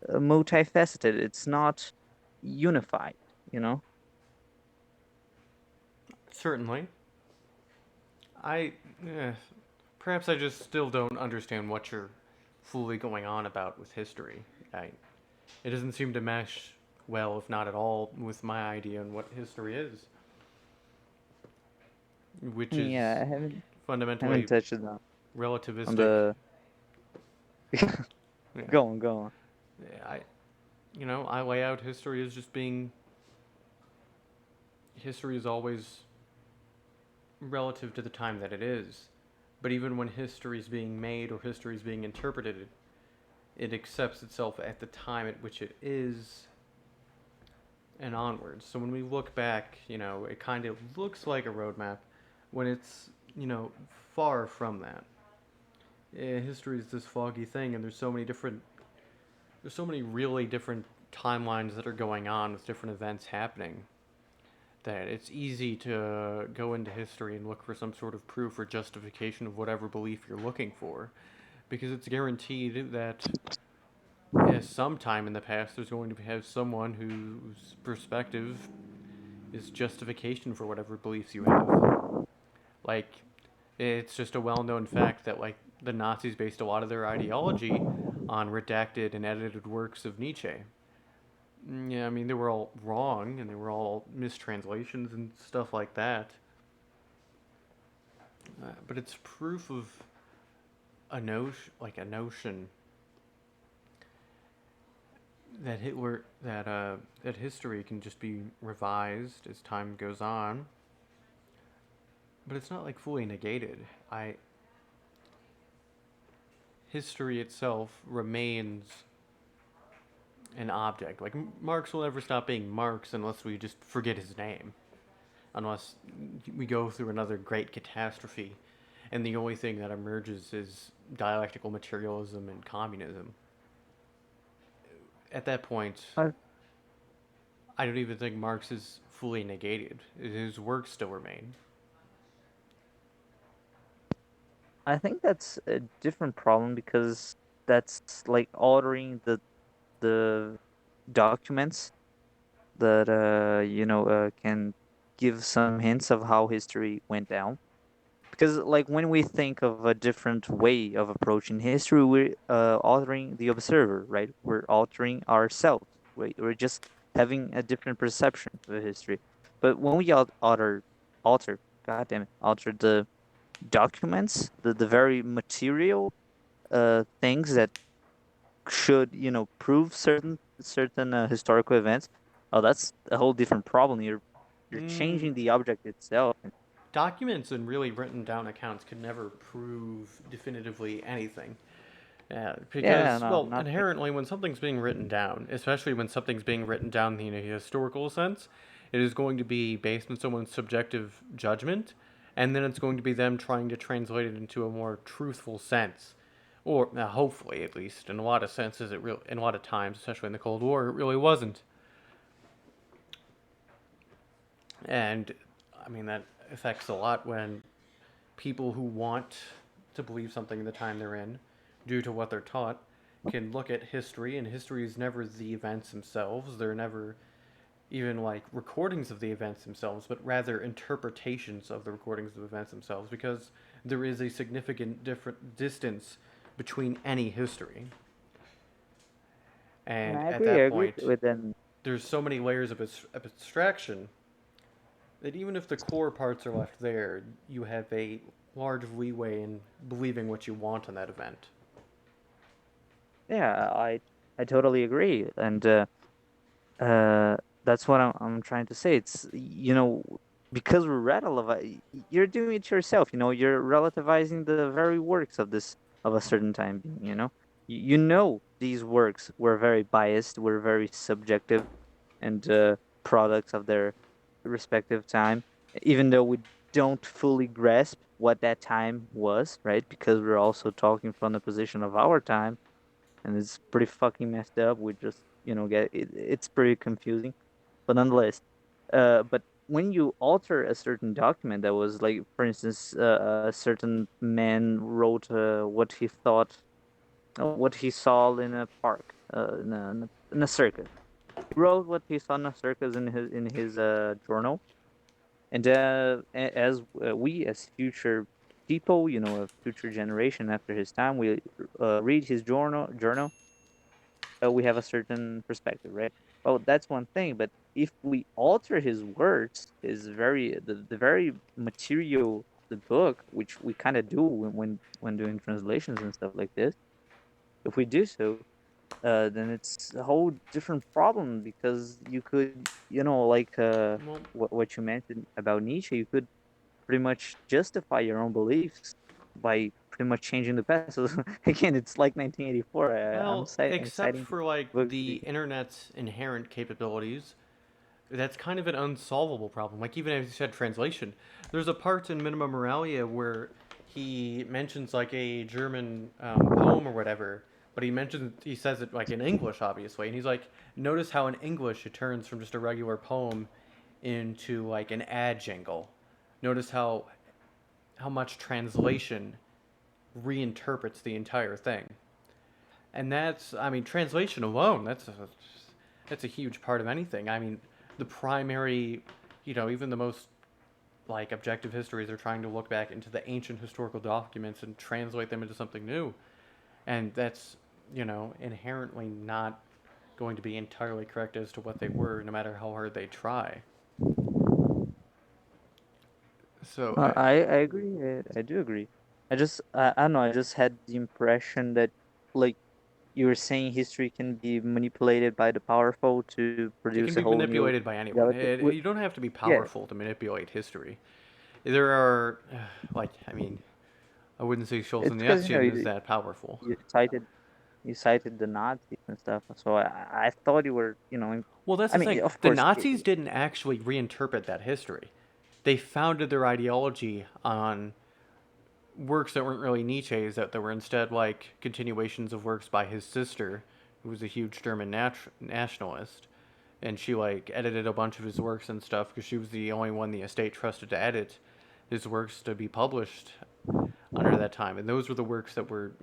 multifaceted. It's not unified. You know. Certainly. I eh, perhaps I just still don't understand what you're fully going on about with history. It doesn't seem to mesh well, if not at all, with my idea on what history is, which is Yeah, I haven't fundamentally touched it on relativistic. the. Yeah, Go on, go on. I I lay out history as just being history is always relative to the time that it is. But even when history is being made or history is being interpreted, it accepts itself at the time at which it is and onwards. So when we look back, it kind of looks like a roadmap when it's, far from that. History is this foggy thing, and there's so many really different timelines that are going on with different events happening that it's easy to go into history and look for some sort of proof or justification of whatever belief you're looking for, because it's guaranteed that at some time in the past there's going to have someone whose perspective is justification for whatever beliefs you have. Like, it's just a well-known fact that like the Nazis based a lot of their ideology on redacted and edited works of Nietzsche. Yeah, I mean they were all wrong and they were all mistranslations and stuff like that. But it's proof of a notion that that history can just be revised as time goes on, but it's not like fully negated. I History itself remains an object. Like Marx will never stop being Marx unless we just forget his name, unless we go through another great catastrophe, and the only thing that emerges is dialectical materialism and communism. At that point, I I don't even think Marx is fully negated. His works still remain. I think that's a different problem because that's like altering the documents that can give some hints of how history went down. Because like when we think of a different way of approaching history, we're altering the observer, right? We're altering ourselves. We're just having a different perception of history. But when we alter, god damn it, alter the documents, the very material things that should prove certain historical events. Oh, that's a whole different problem. You're Mm, changing the object itself. Documents and really written down accounts could never prove definitively anything. Yeah, Because, no, well, not me. inherently, when something's being written down, especially when something's being written down in a historical sense, it is going to be based on someone's subjective judgment, and then it's going to be them trying to translate it into a more truthful sense. Or, hopefully, at least. In a lot of senses, in a lot of times, especially in the Cold War, it really wasn't. And, I mean, that affects a lot when people who want to believe something in the time they're in, due to what they're taught, can look at history, and history is never the events themselves. They're never even like recordings of the events themselves, but rather interpretations of the recordings of events themselves, because there is a significant different distance between any history. Yeah, And I at agree. I that agree point, with them. there's so many layers of abstraction that even if the core parts are left there, you have a large leeway in believing what you want in that event. Yeah, I totally agree, and uh, that's what I'm trying to say. It's because we're you're doing it yourself. You're relativizing the very works of a certain time being. These works were very biased, were very subjective, and products of their respective time, even though we don't fully grasp what that time was, right? Because we're also talking from the position of our time, and it's pretty fucking messed up. We just, it's pretty confusing, but nonetheless, but when you alter a certain document that was like, for instance, a certain man wrote what he saw in a park, in a circus. He wrote what he saw in a circus in his journal, and as we as future people, a future generation after his time, we read his journal, we have a certain perspective, right? Well, that's one thing, but if we alter his words, the very material of the book, which we kind of do when doing translations and stuff like this, if we do so, then it's a whole different problem because you could, like Well, what you mentioned about Nietzsche, you could pretty much justify your own beliefs by pretty much changing the past. So again, it's like 1984. well, I'm except citing for like books. the internet's inherent capabilities, that's kind of an unsolvable problem. Like even as you said, translation. There's a part in Minima Moralia where he mentions like a German poem or whatever, but he says it like in English, obviously, and he's like, notice how in English it turns from just a regular poem into like an ad jingle. Notice how much translation reinterprets the entire thing, and that's I mean translation alone. That's a huge part of anything. I mean, the primary, even the most like objective histories are trying to look back into the ancient historical documents and translate them into something new, and that's inherently not going to be entirely correct as to what they were, no matter how hard they try. So I agree. I do agree. I don't know. I just had the impression that, like you were saying, history can be manipulated by the powerful to it can produce a be whole new manipulated by anyone. reality. You don't have to be Yeah, powerful to manipulate history. There are, like, I mean, I wouldn't say it's because Solzhenitsyn is that powerful. you cited you cited the Nazis and stuff. So I thought you were, Well, that's I the mean, thing. of The course, Nazis didn't actually reinterpret that history. They founded their ideology on works that weren't really Nietzsche's, that were instead like continuations of works by his sister, who was a huge German nationalist. And she like edited a bunch of his works and stuff because she was the only one the estate trusted to edit his works to be published under that time. And those were the works that were,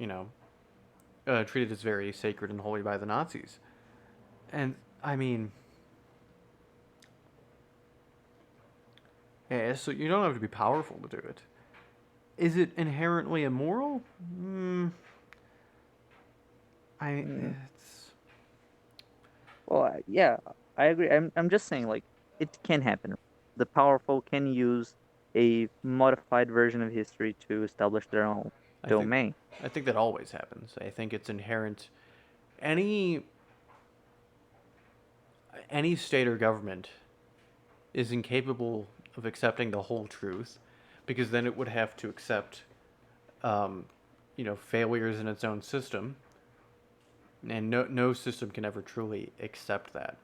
treated as very sacred and holy by the Nazis. And I mean, yeah, so you don't have to be powerful to do it. Is it inherently immoral? I mm, it's well, yeah, I agree. I'm just saying, like, it can happen. The powerful can use a modified version of history to establish their own I think domain. I think that always happens. I think it's inherent. Any any state or government is incapable of accepting the whole truth, because then it would have to accept, um, failures in its own system, and no system can ever truly accept that.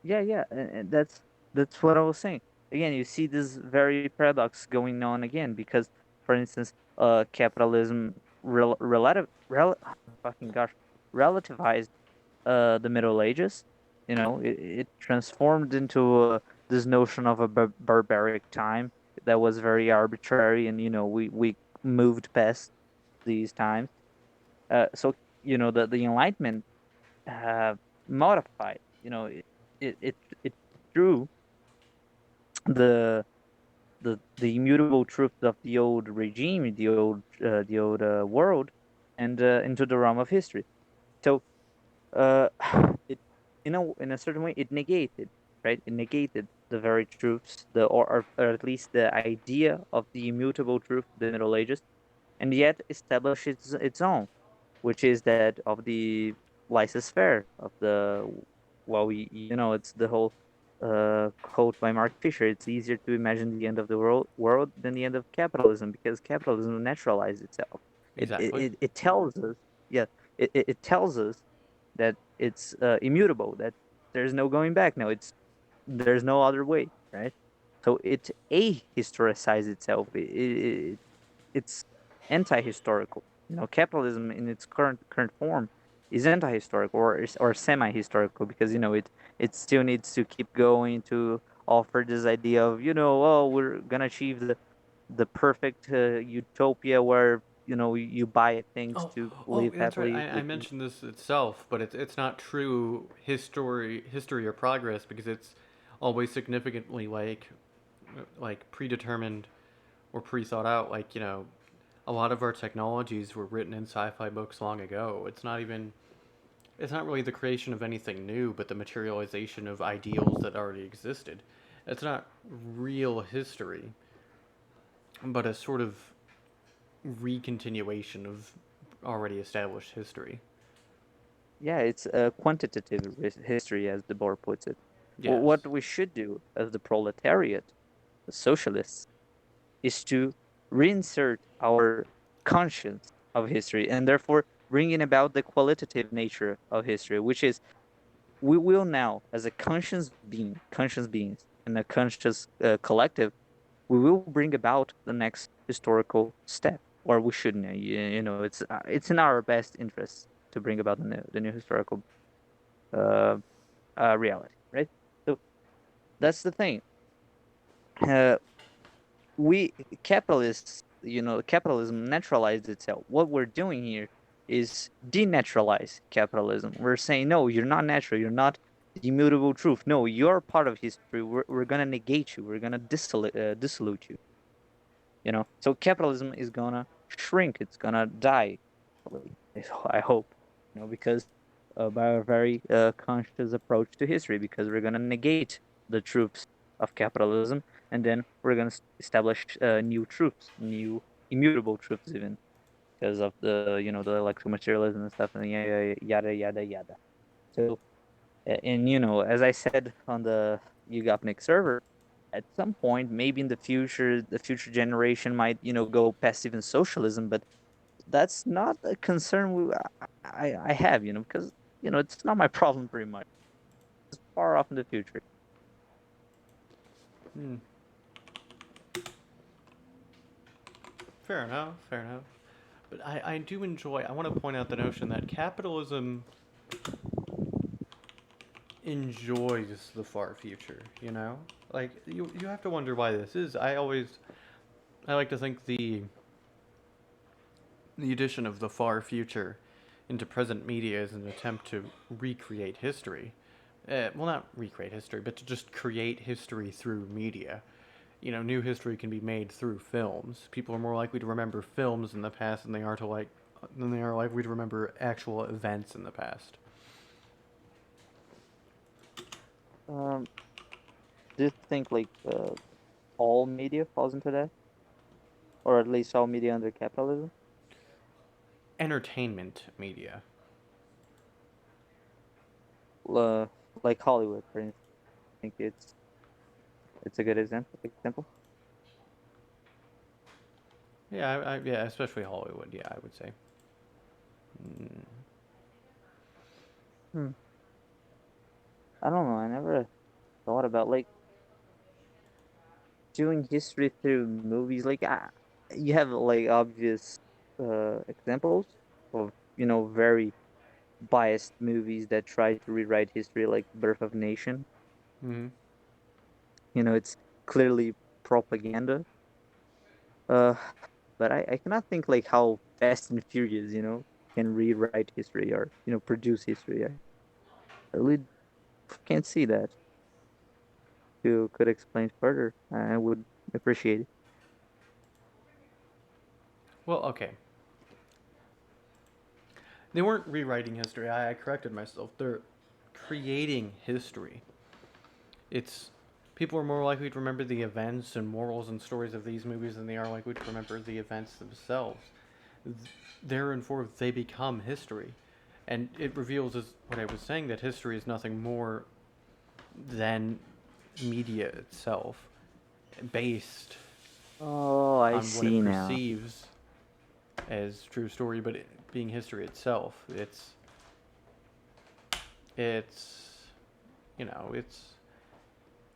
Yeah, yeah, and that's what I was saying. Again, you see this very paradox going on again because, for instance, capitalism fucking gosh, relativized the Middle Ages. It transformed into this notion of a barbaric time that was very arbitrary, and we moved past these times. So the Enlightenment uh, modified. It drew the the immutable truth of the old regime, the old world, and into the realm of history. So uh, it in a certain way it negated, right? It negated the very truths, or at least the idea of the immutable truth of the Middle Ages, and yet established its own, which is that of the laissez-faire of the well, it's the whole quote by Mark Fisher. It's easier to imagine the end of the world than the end of capitalism because capitalism naturalized itself. It it, Exactly. it, it tells us, yeah, it tells us that it's immutable, that there's no going back now. There's no other way, right? So it ahistoricized itself. It's anti-historical. Capitalism in its current form is anti-historical or semi-historical because it still needs to keep going to offer this idea of oh, we're gonna achieve the perfect utopia where you buy things Oh, to oh, live that's right. happily I with. mentioned this itself, but it's not true history or progress, because it's always significantly like predetermined or pre-thought out. Like, a lot of our technologies were written in sci-fi books long ago. It's not really the creation of anything new, but the materialization of ideals that already existed. It's not real history, but a sort of recontinuation of already established history. Yeah, it's a quantitative history, as Debord puts it. Yes. What we should do as the proletariat, the socialists, is to reinsert our conscience of history and therefore bringing about the qualitative nature of history, which is we will now, as a conscious beings, and a conscious collective, we will bring about the next historical step, or we shouldn't. It's in our best interest to bring about the new historical uh, reality, right? So that's the thing. Uh, we capitalists, capitalism naturalized itself. What we're doing here is denaturalize capitalism. We're saying, no, you're not natural. You're not the immutable truth. No, you're part of history. We're gonna negate you. We're gonna dissolute you. So capitalism is gonna shrink. It's gonna die. I hope. Because by a very conscious approach to history, because we're gonna negate the truths of capitalism, and then we're gonna establish new truths, new immutable truths, even because of the electromaterialism and stuff, and yada yada yada yada. So, and as I said on the UGOPNIC server, at some point, maybe in the future generation might go past even socialism, but that's not a concern I have, because it's not my problem pretty much. It's far off in the future. Hmm. Fair enough. Fair enough. But I do enjoy. I want to point out the notion that capitalism enjoys the far future. Like you have to wonder why this is. I like to think the addition of the far future into present media is an attempt to recreate history. Well, not recreate history, but to just create history through media. New history can be made through films. People are more likely to remember films in the past than they are likely to remember actual events in the past. Um, do you think like all media falls into that, or at least all media under capitalism? Entertainment media. Uh, like Hollywood, for instance. I think it's a good example. Yeah, yeah, especially Hollywood. Yeah, I would say. Mm. Hmm. I don't know. I never thought about like doing history through movies. Like you have like obvious examples of very biased movies that try to rewrite history, like Birth of Nation. Mm-hmm. It's clearly propaganda. Uh, but I cannot think like how Fast and Furious, can rewrite history or produce history. I really can't see that. You could explain further. I would appreciate it. Well, okay. They weren't rewriting history. I corrected myself. They're creating history. It's People are more likely to remember the events and morals and stories of these movies than they are likely to remember the events themselves. Therefore, they become history, and it reveals, as what I was saying, that history is nothing more than media itself, based Oh, I on what it see now. perceives as true story, but being history itself. It's you know it's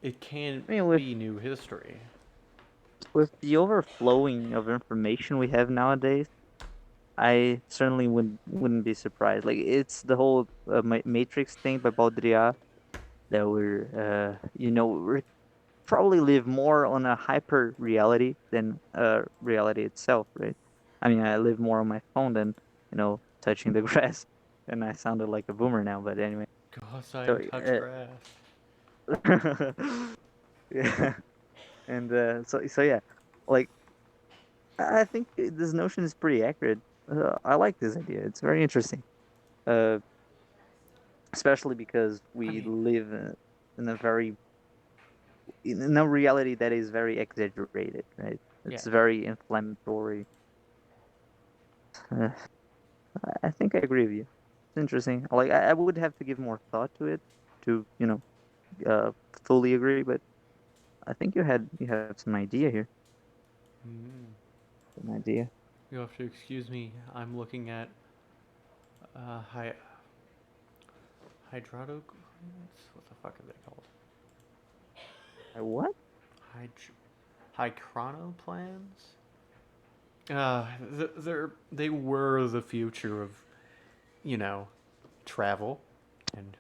it can I mean, with be new history. with the overflowing of information we have nowadays, I certainly wouldn't be surprised. Like it's the whole Matrix thing by Baudrillard that we're probably live more on a hyper reality than reality itself, right? I mean, I live more on my phone than touching the grass, and I sounded like a boomer now. But anyway, Cause I so touch grass. yeah, and so yeah, like. I think this notion is pretty accurate. I like this idea. It's very interesting. Uh, Especially because I we mean, live in a very in a reality that is very exaggerated, right? yeah. It's very inflammatory. Uh, I think I agree with you. It's interesting. Like I would have to give more thought to it to uh, fully agree, but I think you have some idea here. Mm. Some idea. You'll have to excuse me. I'm looking at uh, hy- hydrodo. What the fuck are they called? What? Hyd- Hychronoplans? They were the future of, you know, travel, and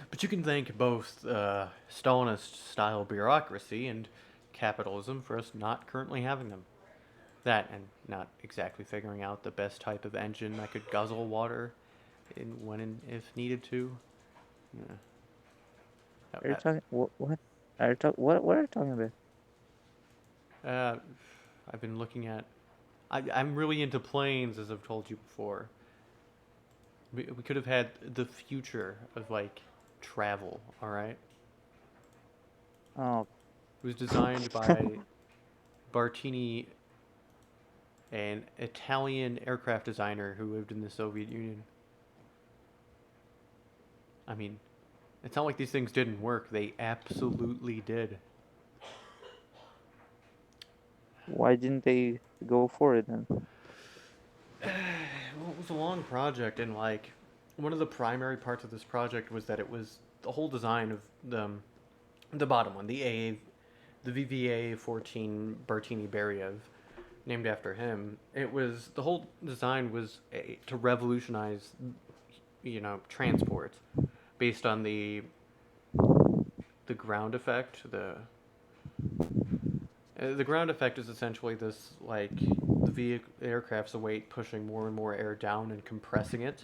but you can thank both Stalinist style bureaucracy and capitalism for us not currently having them. That and not exactly figuring out the best type of engine that could guzzle water when and if needed to. Yeah. Are you talking? What? Are you talk? What are you talking about? Uh, I've been looking at. I'm really into planes, as I've told you before. We could have had the future of like travel. All right. Oh, It was designed by Bartini, an Italian aircraft designer who lived in the Soviet Union. I mean, it's not like these things didn't work. They absolutely did. why didn't they go for it then? Well, it was a long project, and like one of the primary parts of this project was that it was the whole design of the bottom one, the VVA 14 Bartini Beriev, named after him. It was the whole design was to revolutionize, transport based on the ground effect. The ground effect is essentially this like the aircraft's weight pushing more and more air down and compressing it,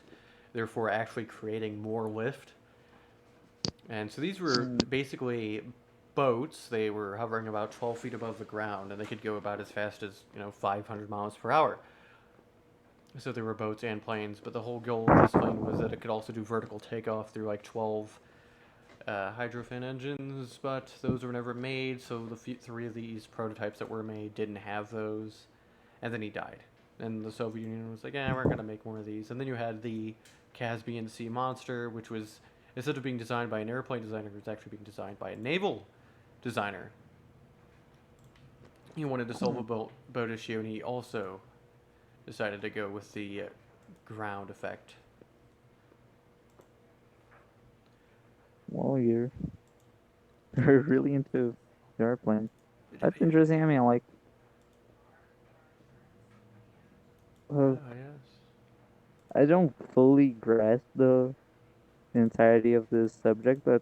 therefore actually creating more lift. And so these were Mm, basically boats. They were hovering about 12 feet above the ground, and they could go about as fast as 500 miles per hour. So there were boats and planes, but the whole goal of this plane was that it could also do vertical takeoff through like 12 hydrofan engines, but those were never made. So the three of these prototypes that were made didn't have those, and then he died. And the Soviet Union was like, "Yeah, we're gonna make more of these." And then you had the Caspian Sea Monster, which was instead of being designed by an airplane designer, it was actually being designed by a naval designer. He wanted to solve a hmm. boat issue, and he also decided to go with the ground effect. Well, you're really into airplanes. That's interesting. I mean, like, uh, Yes. I don't fully grasp the entirety of this subject, but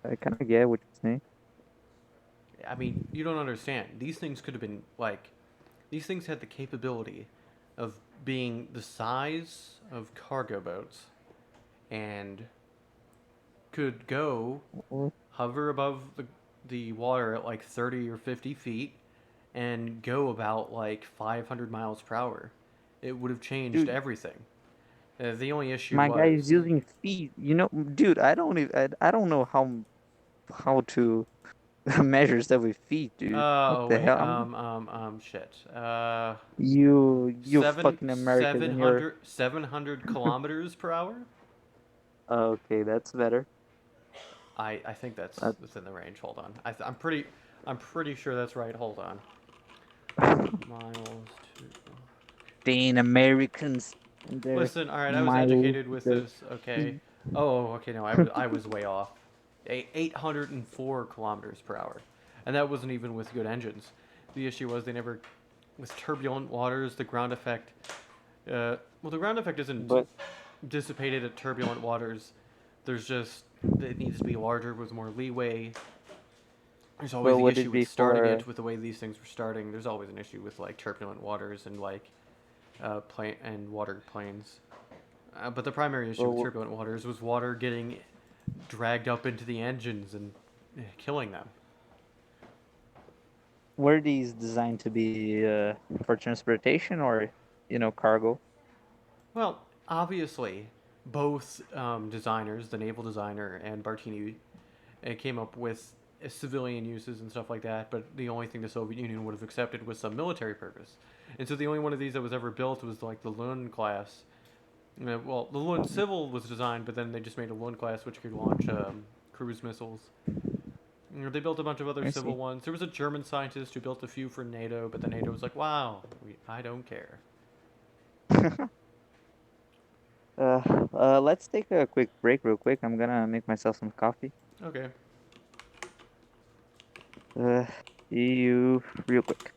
I kind of get what you're saying. I mean, you don't understand. These things could have been like, these things had the capability of being the size of cargo boats and could go Well, hover above the water at like 30 or 50 feet and go about like 500 miles per hour. It would have changed dude, everything. The only issue my guy is was, using feet. Dude, I don't know how to measure stuff with feet, dude. What oh the wait, hell? shit. You fucking Americans and your 700 kilometers per hour. okay, that's better. I think that's That's within the range. Hold on. I'm pretty sure that's right. Hold on. Miles to. Dang Americans and their Listen, all right. I was miles, educated with their this. Okay. feet. Oh, okay. No, I was way off. 804 kilometers per hour, and that wasn't even with good engines. The issue was they never, with turbulent waters, the ground effect. Well, the ground effect isn't But dissipated at turbulent waters. There's just it needs to be larger with more leeway. There's always the would it issue with be starting for it with the way these things were starting. There's always an issue with like turbulent waters and like plane and water planes. But the primary issue with well, turbulent waters was water getting dragged up into the engines and killing them. were these designed to be for transportation or, cargo? Well, obviously, both designers, the naval designer and Bartini, came up with civilian uses and stuff like that. But the only thing the Soviet Union would have accepted was some military purpose. And so the only one of these that was ever built was like the Lund class. Well, the Lund Civil was designed, but then they just made a Lund class which could launch cruise missiles. They built a bunch of other I civil see. ones. There was a German scientist who built a few for NATO, but the NATO was like, "Wow, I don't care." Let's take a quick break real quick. I'm gonna make myself some coffee. Okay. Uh, See you real quick.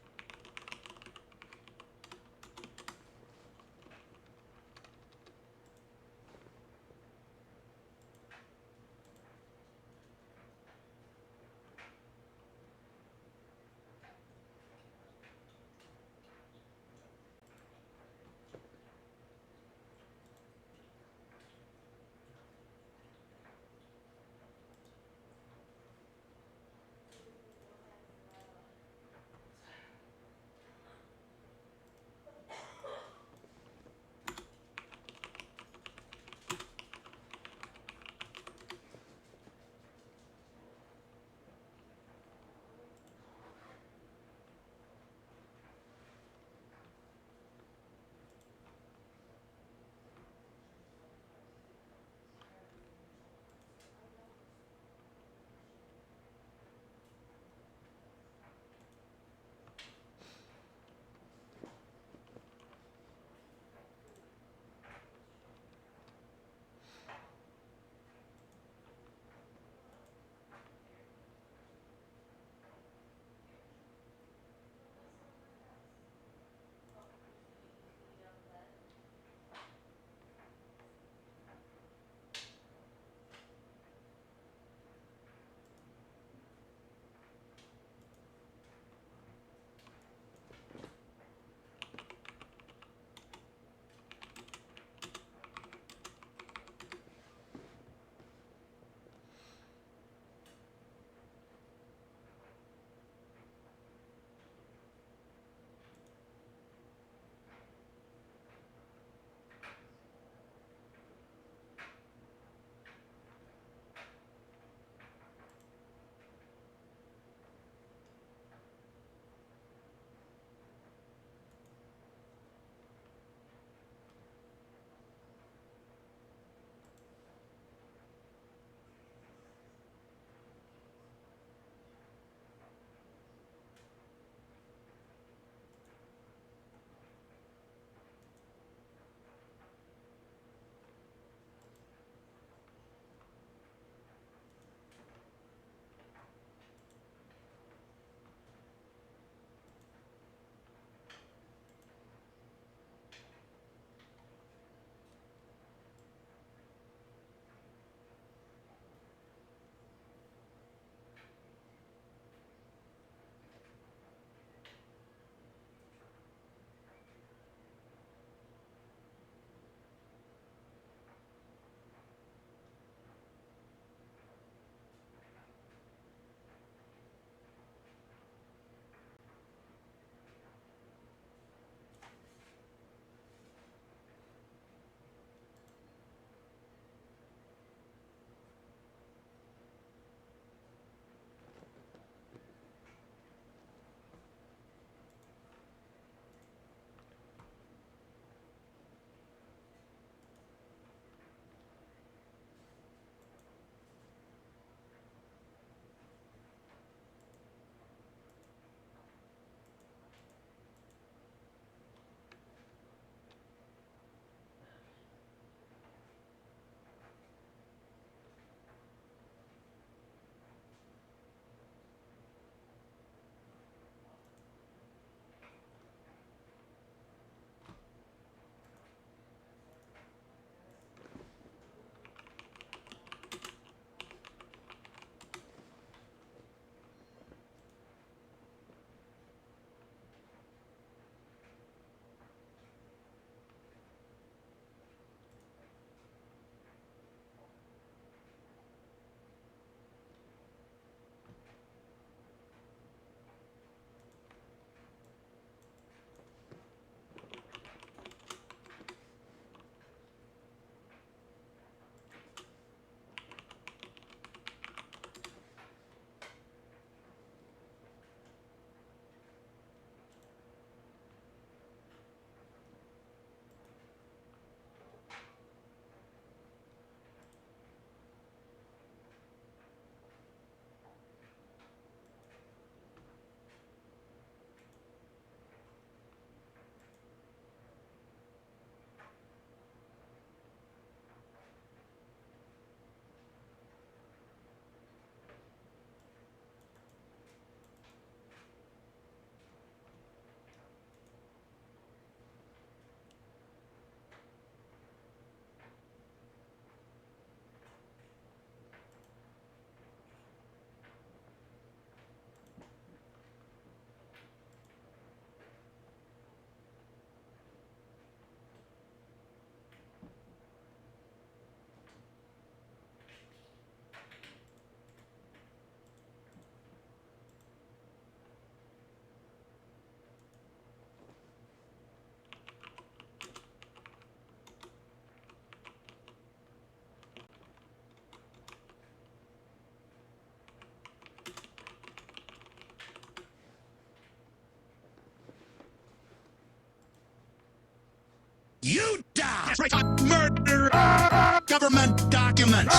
government documents.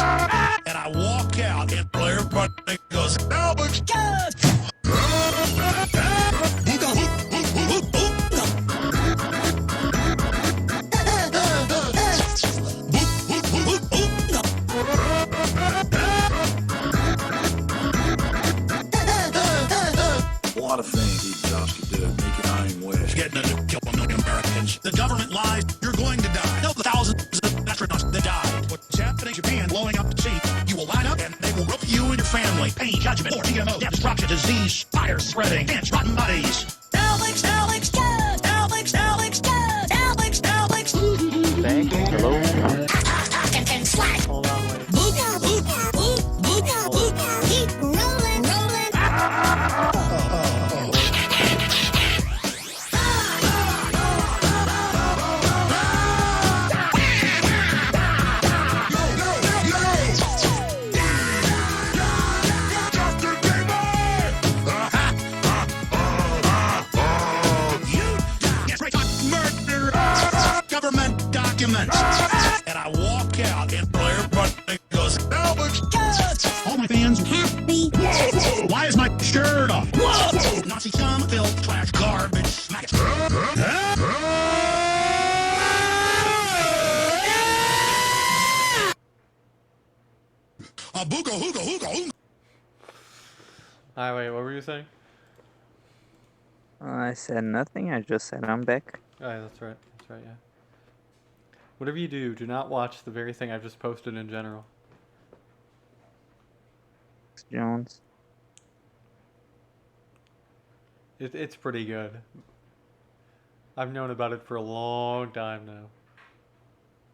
And I walk out and everybody goes, Alex Jones! A lot of things these jobs could do, make your own wish. Getting to kill 1 million Americans. The government lies, you're going to die. No, the thousands of astronauts that died. What's happening in Japan, blowing up the sea. You will line up and they will rope you and your family. Pain, judgment, war, GMO, death, destruction, disease, fire spreading, ants, rotten bodies. Alex Jones! Alex Jones! Alex! Back. Hello. And slash! Hold on, wait. Keep rolling. Government documents. And I walk out and everybody goes, Alex Jones! All my fans happy. Whoa. Why is my shirt off? Whoa. Nazi scum, filth, trash, garbage, smack it. A booga hooga hooga hooga. Hi, wait, what were you saying? I said nothing. I just said I'm back. Oh, yeah, that's right. That's right, yeah. Whatever you do not watch the very thing I've just posted in general. Jones. It's pretty good. I've known about it for a long time now.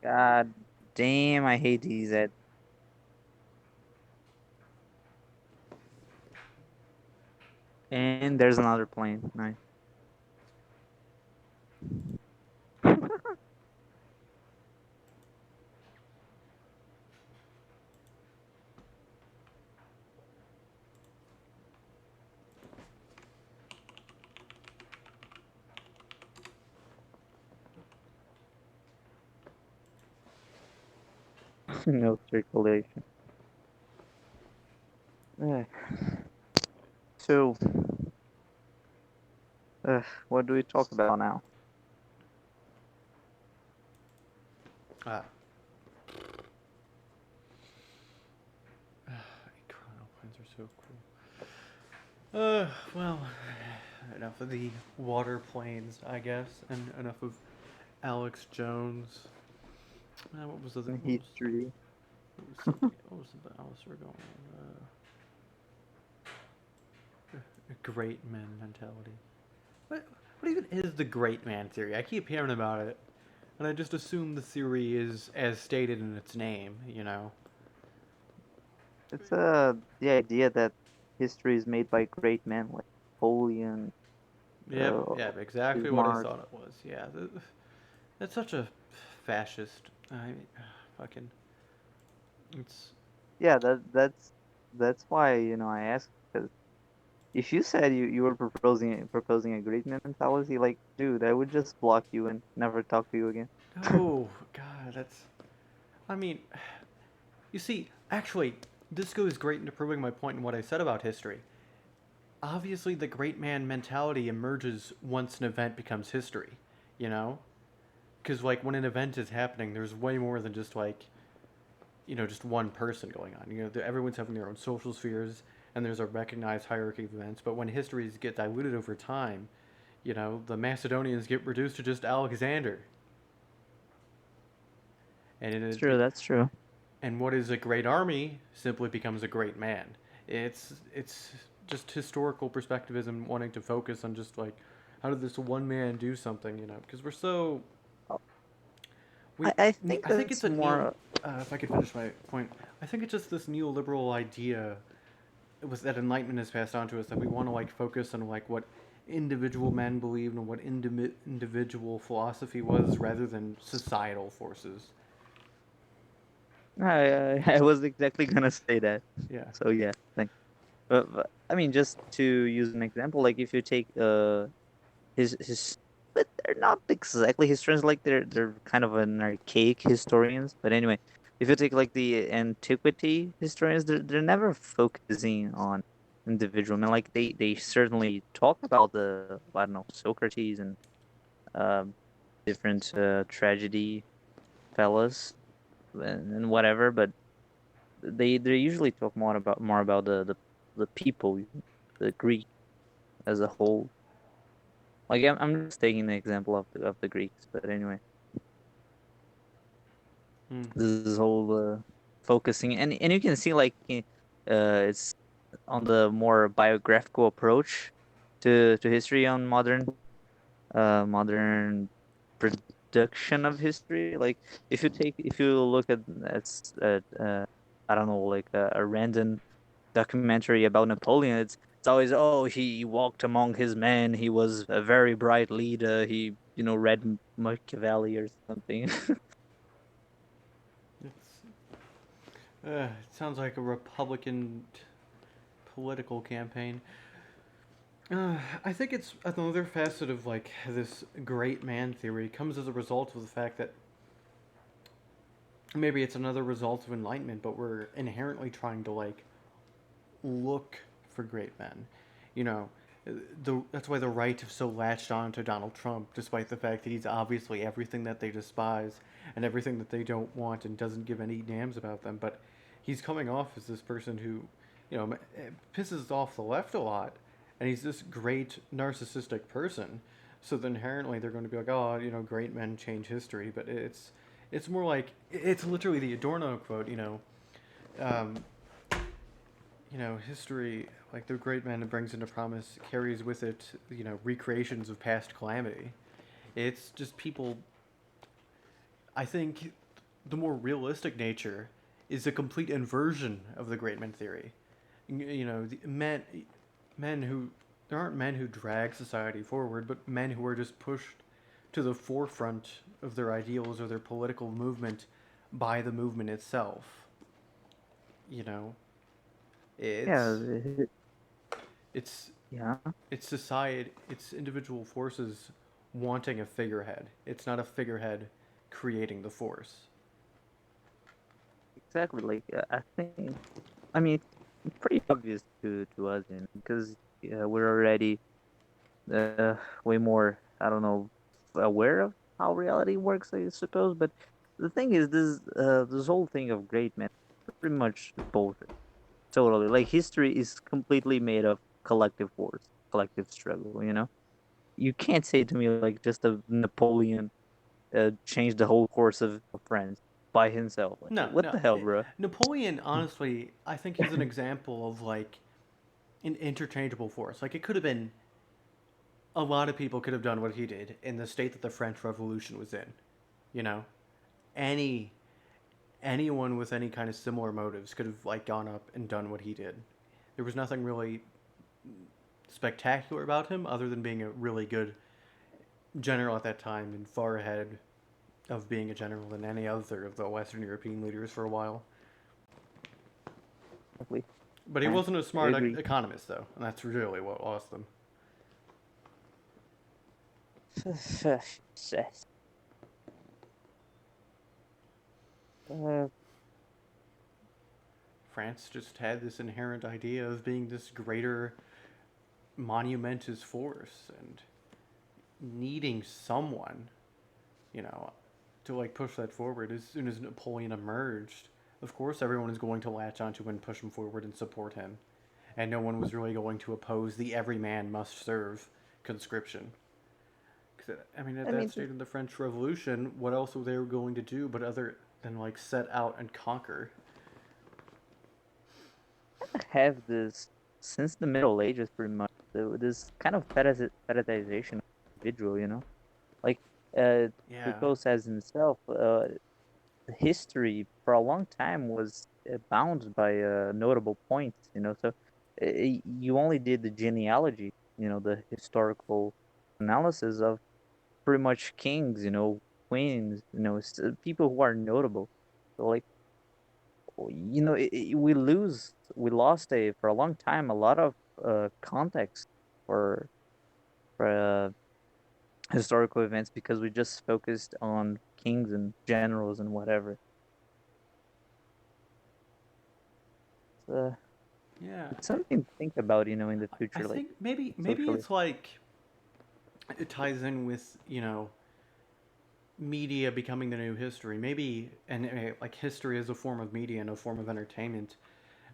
God damn, I hate DZ. And there's another plane. Nice. No circulation. So, what do we talk about now? Ah. Chrono planes are so cool. Well, enough of the water planes, I guess, and enough of Alex Jones. What was the thing? History. What was the else we're going on? A great man mentality. What even is the great man theory? I keep hearing about it, and I just assume the theory is as stated in its name, you know? It's the idea that history is made by great men like Napoleon. Yep, exactly what I Bismarck. thought it was. Yeah, that's such a fascist. Fucking. It's. Yeah, that's why I asked, because if you said you were proposing a great man mentality, like, dude, I would just block you and never talk to you again. Oh God, that's. I mean, you see, actually, this goes great into proving my point in what I said about history. Obviously, the great man mentality emerges once an event becomes history, you know? Because, like, when an event is happening, there's way more than just, like, just one person going on. Everyone's having their own social spheres, and there's a recognized hierarchy of events. But when histories get diluted over time, the Macedonians get reduced to just Alexander. And That's true. And what is a great army simply becomes a great man. It's just historical perspectivism, wanting to focus on just like, how did this one man do something? Because we're so. I think it's a more. If I could finish my point, I think it's just this neoliberal idea. It was that Enlightenment has passed on to us, that we want to like focus on like what individual men believed and what individual philosophy was, rather than societal forces. I was exactly gonna say that. Yeah. So yeah, thanks. But I mean, just to use an example, like if you take his, but they're not exactly historians. Like they're kind of an archaic historians. But anyway, if you take like the antiquity historians, they're never focusing on individual men. Like they certainly talk about the, I don't know, Socrates and um different tragedy fellas and whatever, but they usually talk more about the people, the Greek as a whole. Like I'm just taking the example of the Greeks, but anyway, Hmm. this whole focusing, and you can see like it's on the more biographical approach to history on modern production of history. Like if you look at I don't know, like a random documentary about Napoleon, it's always, oh, he walked among his men, he was a very bright leader, he read Machiavelli or something. It sounds like a Republican political campaign. I think it's another facet of like this great man theory comes as a result of the fact that maybe it's another result of enlightenment, but we're inherently trying to like look for great men. You know, that's why the right have so latched on to Donald Trump, despite the fact that he's obviously everything that they despise and everything that they don't want and doesn't give any damns about them. But he's coming off as this person who, pisses off the left a lot, and he's this great narcissistic person. So then inherently they're going to be like, oh, great men change history. But it's more like it's literally the Adorno quote. Um, history, like the great man it brings into promise, carries with it, recreations of past calamity. It's just people. I think the more realistic nature is a complete inversion of the great man theory. The men who there aren't men who drag society forward, but men who are just pushed to the forefront of their ideals or their political movement by the movement itself. You know, Yeah, it's it's yeah, it's society, it's individual forces wanting a figurehead. It's not a figurehead creating the force. exactly. Like I think, I mean, it's pretty obvious to us, because we're already uh, way more, I don't know, aware of how reality works, I suppose. But the thing is, this whole thing of great men, pretty much both. Totally. Like history is completely made of collective force, collective struggle, you know? You can't say to me like just a Napoleon changed the whole course of France by himself. Like No, what no. the hell, bro? Napoleon, honestly, I think he's an example of like an interchangeable force. Like it could have been a lot of people could have done what he did in the state that the French Revolution was in. You know, any anyone with any kind of similar motives could have like gone up and done what he did. There was nothing really spectacular about him other than being a really good general at that time and far ahead of being a general than any other of the Western European leaders for a while. Exactly. But he I, wasn't a I smart agree. economist, though, and that's really what lost them. uh, France just had this inherent idea of being this greater monumentous force and needing someone, you know, to like push that forward. As soon as Napoleon emerged, of course everyone is going to latch onto and push him forward and support him. And no one was really going to oppose the every man must serve conscription. 'Cause, I mean, at I that mean, stage in the French Revolution, what else were they going to do but other than like set out and conquer? have this since the Middle Ages, pretty much. This kind of fetishization of individual, like Yeah. Foucault says himself. History for a long time was bound by notable points, so you only did the genealogy, the historical analysis of pretty much kings, queens, people who are notable. So like, we lost for a long time a lot of context for for historical events because we just focused on kings and generals and whatever. Yeah, it's something to think about, in the I future, like think maybe socially. it's like it ties in with media becoming the new history. Maybe and like history is a form of media and a form of entertainment.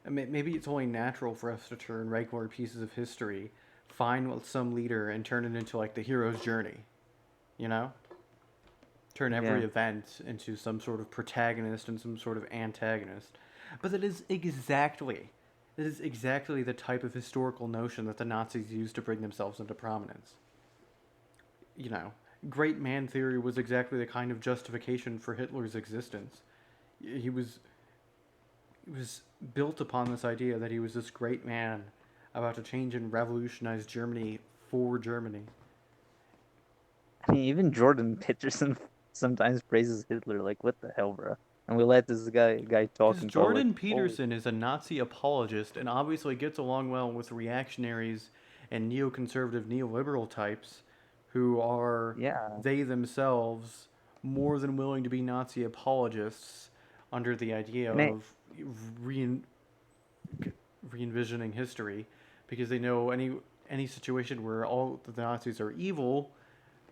Maybe it's only natural for us to turn regular pieces of history, find some leader, and turn it into like the hero's journey. You know, turn every Yeah. event into some sort of protagonist and some sort of antagonist. But that is exactly the type of historical notion that the Nazis used to bring themselves into prominence. You know, great man theory was exactly the kind of justification for Hitler's existence. He was It was built upon this idea that he was this great man about to change and revolutionize Germany for Germany. I mean, even Jordan Peterson sometimes praises Hitler. Like, what the hell, bro? And we let this guy talk Because in public. Jordan Holy, Peterson is a Nazi apologist and obviously gets along well with reactionaries and neoconservative neoliberal types who are, yeah. they themselves, more than willing to be Nazi apologists under the idea And of re envisioning history because they know any situation where all the Nazis are evil,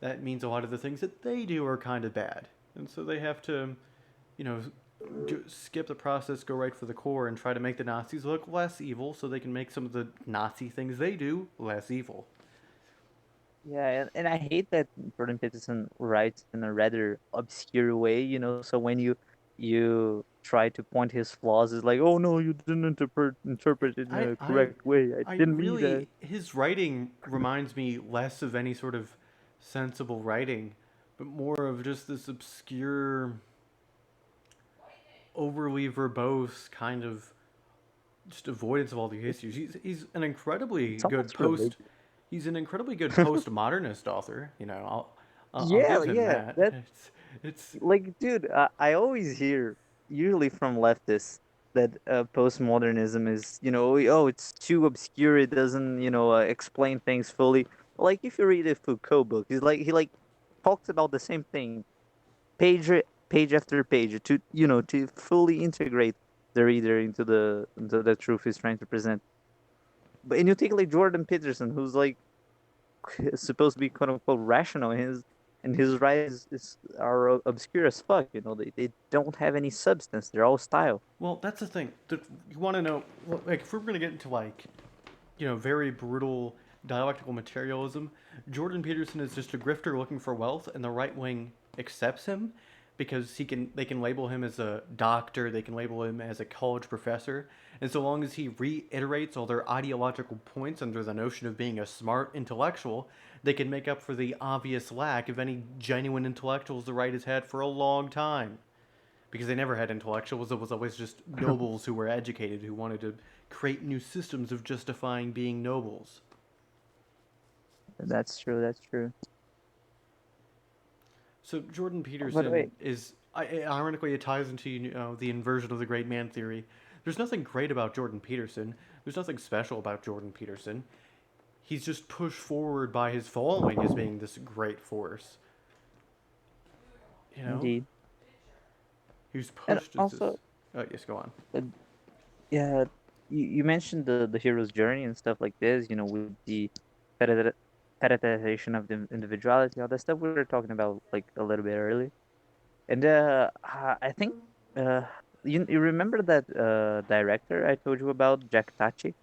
that means a lot of the things that they do are kind of bad, and so they have to, you know, skip the process, go right for the core, and try to make the Nazis look less evil, so they can make some of the Nazi things they do less evil. yeah, and I hate that Jordan Peterson writes in a rather obscure way, so when you try to point his flaws, it's like, oh no, you didn't interpret it in I a I correct way. I I didn't mean that. really his writing reminds me less of any sort of sensible writing, but more of just this obscure, overly verbose kind of just avoidance of all the issues. He's an incredibly It's good almost religious. he's an incredibly good postmodernist author. I'll Yeah, give him yeah. that. That It's like, dude, I always hear, usually from leftists, that postmodernism is, oh, it's too obscure. It doesn't, explain things fully. Like if you read a Foucault book, he talks about the same thing, page page after page, to fully integrate the reader into the truth he's trying to present. But and you take like Jordan Peterson, who's like supposed to be quote unquote rational. And his writings are obscure as fuck. They don't have any substance. They're all style. well, that's the thing. You want to know, like, if we're gonna get into like, very brutal dialectical materialism, Jordan Peterson is just a grifter looking for wealth, and the right wing accepts him because they can label him as a doctor, they can label him as a college professor, and so long as he reiterates all their ideological points under the notion of being a smart intellectual, they can make up for the obvious lack of any genuine intellectuals the right has had for a long time because they never had intellectuals. It was always just nobles who were educated who wanted to create new systems of justifying being nobles. That's true. That's true. So Jordan But Peterson wait, is ironically it ties into the inversion of the great man theory. There's nothing great about Jordan Peterson. There's nothing special about Jordan Peterson. He's just pushed forward by his following as being this great force. You know, indeed. he's And pushed as this. also, Oh yes, go on. uh, yeah, you mentioned the hero's journey and stuff like this. With the pedata- pedantization of the individuality, all that stuff we were talking about like a little bit earlier. And I think uh, you remember that director I told you about, Jack Tachi?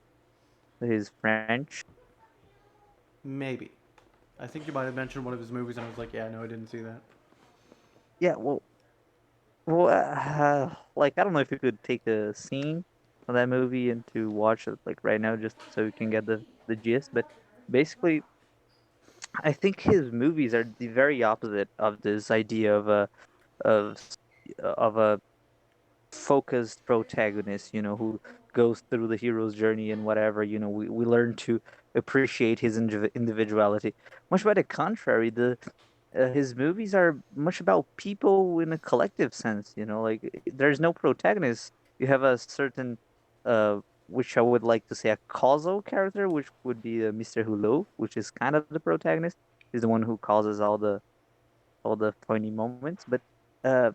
He's French. Maybe. I think you might have mentioned one of his movies, and I was like, yeah, no, I didn't see that. Yeah, well, like I don't know if you could take a scene of that movie and to watch it like right now, just so you can get the gist. But basically, I think his movies are the very opposite of this idea of of a focused protagonist, who goes through the hero's journey and whatever. We learn to appreciate his individuality. Much by the contrary, the his movies are much about people in a collective sense. Like there's no protagonist. You have a certain, which I would like to say a causal character, which would be Mr. Hulot, which is kind of the protagonist. He's the one who causes all the funny moments, but uh,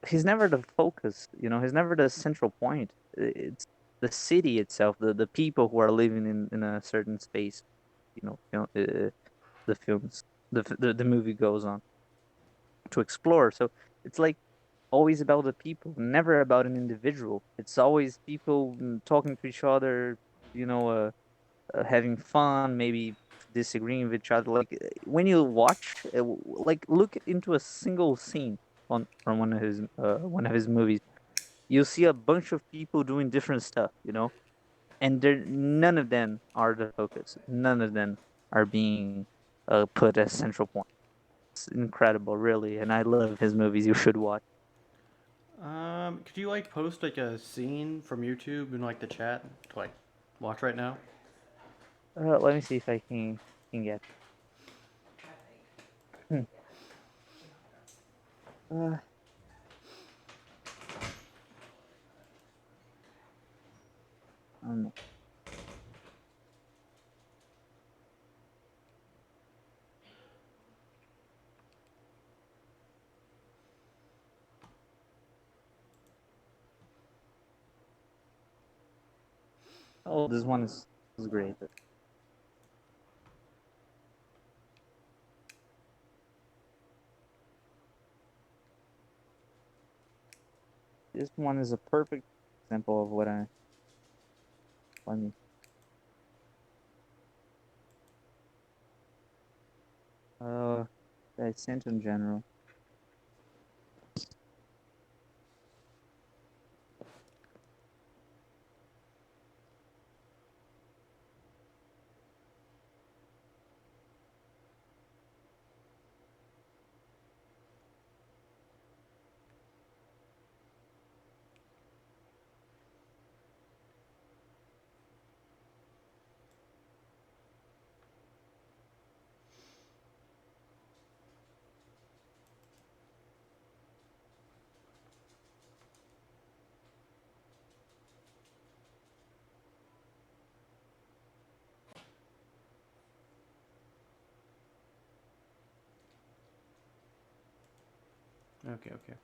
he's never the focus. He's never the central point. It's the city itself, the people who are living in a certain space, the films, the movie goes on to explore. So it's like always about the people, never about an individual. It's always people talking to each other, you know, having fun, maybe disagreeing with each other. Like when you watch, like look into a single scene on from one of his movies, you'll see a bunch of people doing different stuff, and none of them are the focus. None of them are being put as central point. It's incredible, really, and I love his movies. You should watch. Could you like post like a scene from YouTube in like the chat to like watch right now? Let me see if I can get. Hmm. Uh, I don't know. Oh, this one is great. This one is a perfect example of what I mean. Uh, I sent in general. Okay, okay.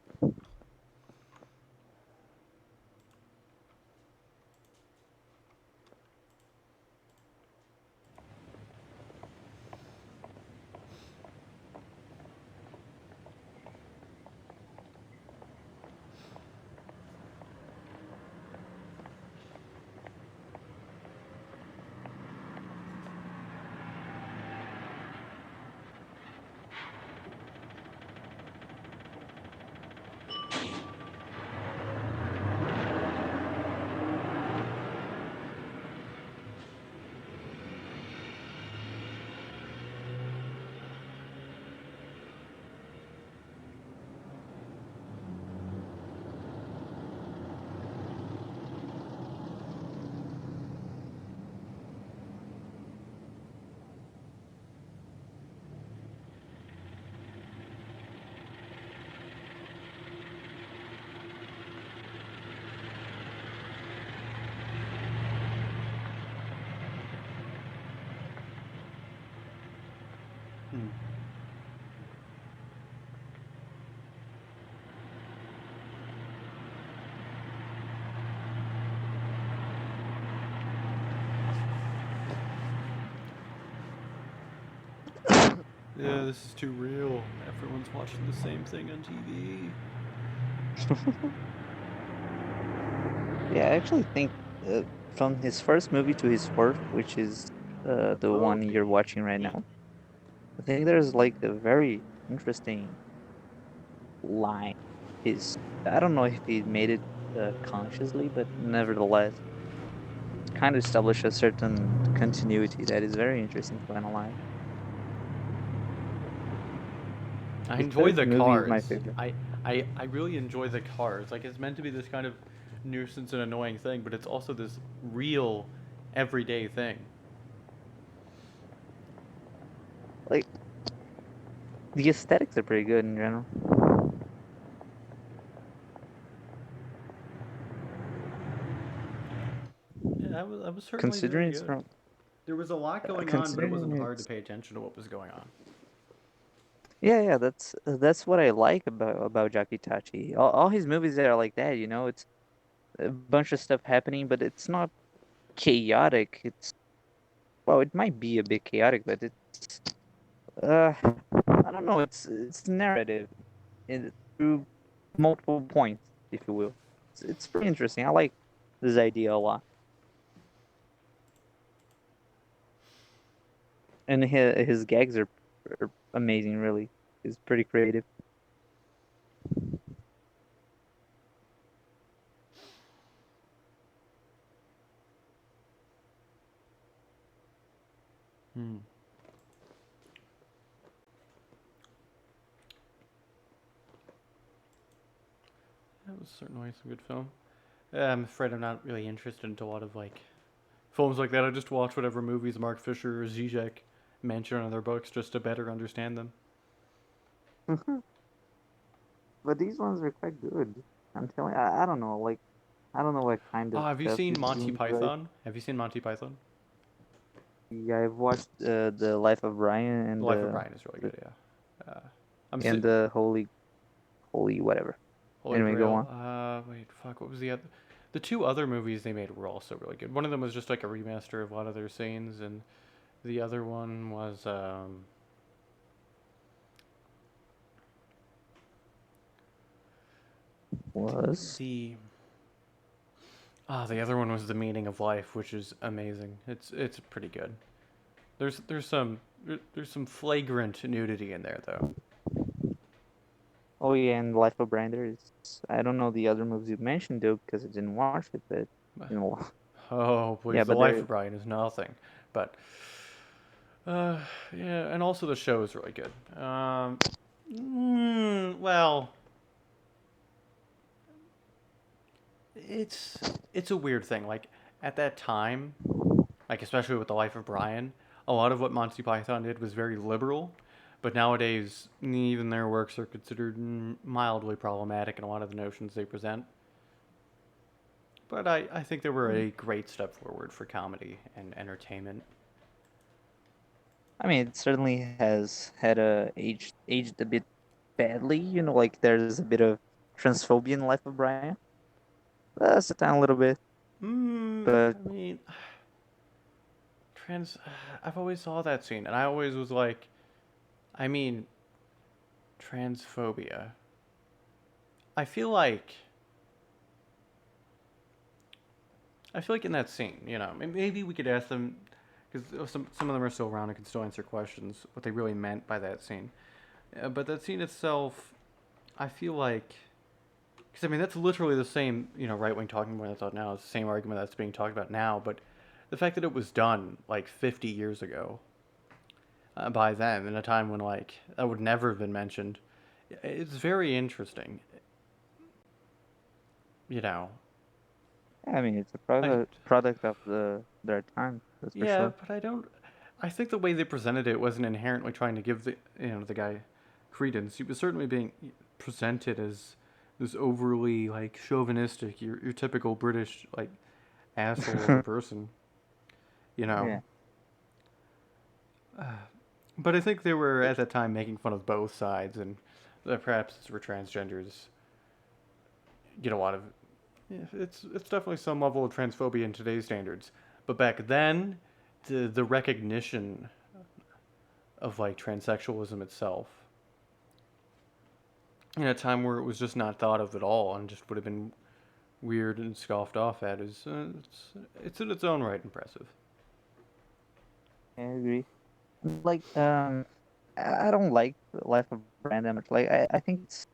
Hmm. Yeah, this is too real. Everyone's watching the same thing on TV. Yeah, I actually think uh, from his first movie to his fourth, which is the one you're watching right now, I think there's like a very interesting line. His I don't know if he made it consciously, but nevertheless, kind of established a certain continuity that is very interesting to analyze. I His enjoy third the movie is my cars. favorite. I really enjoy the cars. Like it's meant to be this kind of nuisance and annoying thing, but it's also this real, everyday thing. Like the aesthetics are pretty good in general. Yeah, that was certainly very Considering it's good. from There was a lot going on, but it considering wasn't hard to it's pay attention to what was going on. yeah, that's what I like about Jackie Tachi. All his movies are like that, it's a bunch of stuff happening, but it's not chaotic. Well, it might be a bit chaotic, but it's I don't know. It's narrative through multiple points, if you will. It's pretty interesting. I like this idea a lot, and his gags are amazing. Really, he's pretty creative. Hmm. That was certainly some good film. I'm afraid I'm not really interested into a lot of like films like that. I just watch whatever movies Mark Fisher or Zizek mention in their books just to better understand them. But these ones are quite good. I'm telling. I don't know. Like I don't know what kind Oh, of have you stuff seen he's Monty doing. Right? Python? Have you seen Monty Python? Yeah, I've watched the Life of Brian The Life of Brian is really good. Yeah. I'm and the holy whatever. Holy Anyway, go Grail. on. Wait, fuck. What was the other? The two other movies they made were also really good. One of them was just like a remaster of a lot of their scenes, and the other one was Was the other one was The Meaning of Life, which is amazing. It's pretty good. There's some flagrant nudity in there though. oh yeah, and Life of Brian. I don't know the other movies you mentioned though because I didn't watch it, but you know, Oh yeah, please, The but Life there. of Brian is nothing. But yeah, and also the show is really good. Well, it's a weird thing. Like at that time, like especially with The Life of Brian, a lot of what Monty Python did was very liberal, but nowadays even their works are considered mildly problematic in a lot of the notions they present. But I think they were a great step forward for comedy and entertainment. I mean, it certainly has had aged a bit badly. You know, like there's a bit of transphobia in Life of Brian. That's a tiny little bit, but I mean, trans. I've always saw that scene, and I always was like, I mean, transphobia. I feel like in that scene, maybe we could ask them because some of them are still around and can still answer questions what they really meant by that scene. But that scene itself, I feel like, because I mean that's literally the same right wing talking point I thought now. It's the same argument that's being talked about now, but the fact that it was done like 50 years ago by them in a time when like that would never have been mentioned, it's very interesting. You know, I mean, it's a I product of their time. That's for Yeah, sure. but I don't. I think the way they presented it wasn't inherently trying to give the guy credence. He was certainly being presented as this overly like chauvinistic, your typical British like asshole of a person. You know. Yeah. But I think they were at that time making fun of both sides, and perhaps it's where transgenders get a lot of. Yeah, it's definitely some level of transphobia in today's standards, but back then, the recognition of like transsexualism itself in a time where it was just not thought of at all and just would have been weird and scoffed off at is it's in its own right impressive. I agree. Like, I don't like Life of Brian that much. Like, I think it's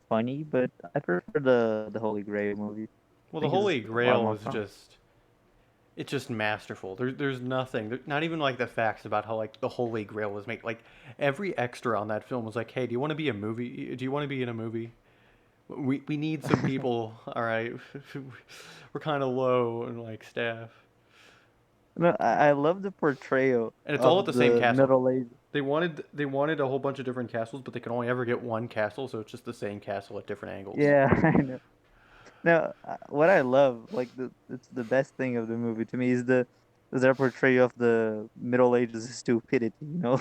funny, but I prefer the Holy Grail movie. Well, I the think it's Holy a lot Grail more is fun. it's just masterful. There's nothing, not even like the facts about how like the Holy Grail was made. Like every extra on that film was like, "Hey, do you want to be a movie? Do you want to be in a movie? We need some people. All right, we're kind of low and like staff, No, I love the portrayal and it's all at of the same the castle. Middle Age. They wanted a whole bunch of different castles, but they could only ever get one castle, so it's just the same castle at different angles. Yeah, I know. Now, what I love, like it's the best thing of the movie to me is their portrayal of the Middle Ages stupidity. You know,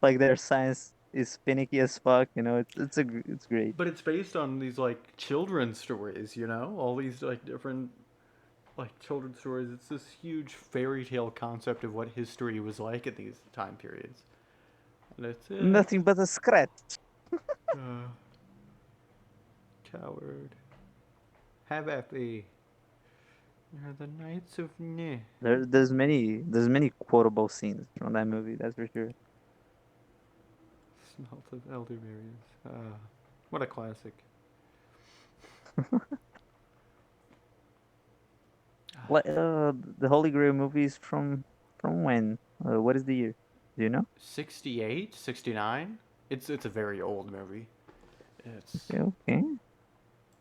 like their science is finicky as fuck. It's great. But it's based on these like children's stories, you know, all these like different like children's stories. It's this huge fairy tale concept of what history was like at these time periods, and it's Nothing but a scratch. uh, coward. Have at thee. You're the Knights of Ni. There's many quotable scenes from that movie. That's for sure. Smelt of elderberries. What a classic. The Holy Grail movies from when? What is the year? Do you know? 68, 69. It's a very old movie. It's Okay, okay.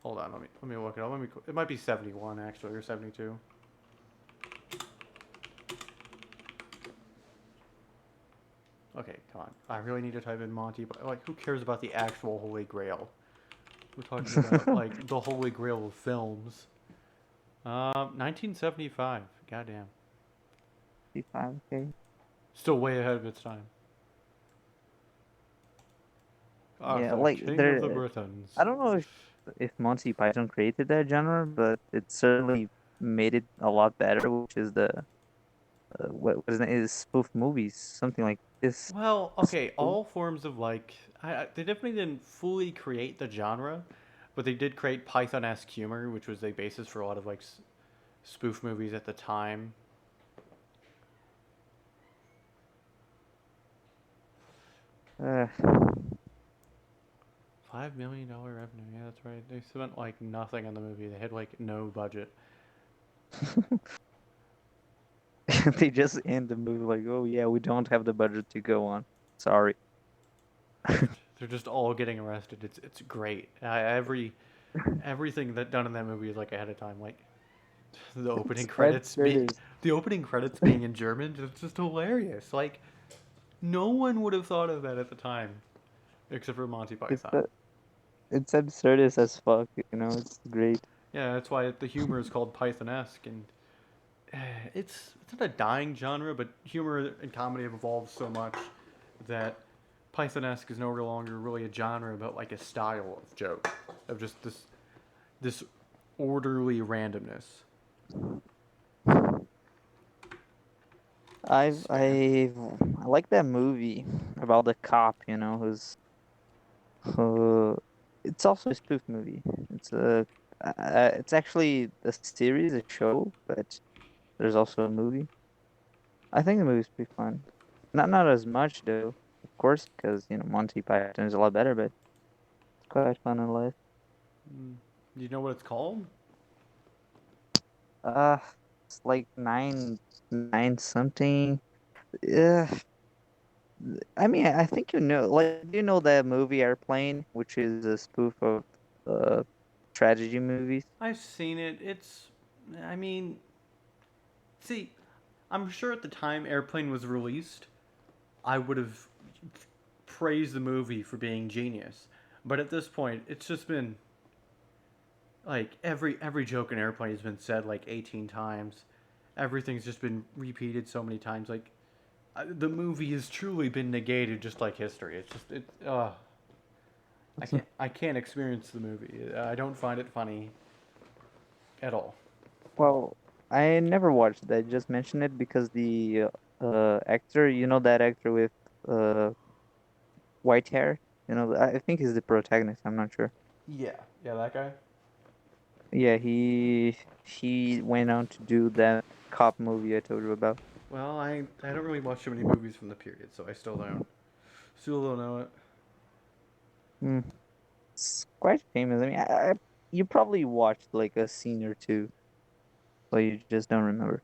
hold on, let me look it up. It might be 71 actually or 72. Okay, come on. I really need to type in Monty, but like who cares about the actual Holy Grail? We're talking about like the Holy Grail of films. 1975. Goddamn. 55, okay. Still way ahead of its time. Yeah, Arthur, like King of the there. Britons. I don't know if Monty Python created that genre, but it certainly made it a lot better, which is the what is it? Is spoof movies, something like this. Well, okay, Spoof? all forms of like, they definitely didn't fully create the genre, but they did create Python-esque humor, which was the basis for a lot of like spoof movies at the time. Uh, $5 million revenue. Yeah, that's right. They spent like nothing on the movie. They had like no budget. they just end the movie like, oh yeah, we don't have the budget to go on. Sorry. They're just all getting arrested. It's great. Everything that done in that movie is like ahead of time. Like the opening It's credits be absurd. the opening credits being in German is just hilarious. Like no one would have thought of that at the time, except for Monty It's Python. the it's absurdist as fuck. It's great. Yeah, that's why the humor is called Python-esque, and it's not a dying genre, but humor and comedy have evolved so much that Python-esque is no longer really a genre, but like a style of joke, of just this orderly randomness. Spam. I like that movie about the cop, uh, it's also a spoof movie. It's actually a series, a show, but there's also a movie. I think the movie's pretty fun. Not as much though, of course, because Monty Python is a lot better, but it's quite fun in life. Do you know what it's called? Uh, it's like nine something. Yeah, I mean, I think like, do you know that movie Airplane, which is a spoof of uh tragedy movies? I've seen it. I mean, see, I'm sure at the time Airplane was released, I would have praised the movie for being genius. But at this point, it's just been like every joke in Airplane has been said like 18 times. Everything's just been repeated so many times. Like the movie has truly been negated, just like history. It's just it. I can't experience the movie. I don't find it funny at all. Well, I never watched it. I just mentioned it because the actor, that actor with uh white hair, I think he's the protagonist. I'm not sure. Yeah, yeah, that guy. Yeah, he went on to do that cop movie I told you about. Well, I don't really watch too many movies from the period, so I still don't know it. Hmm. It's quite famous. I mean, you probably watched like a scene or two, but you just don't remember.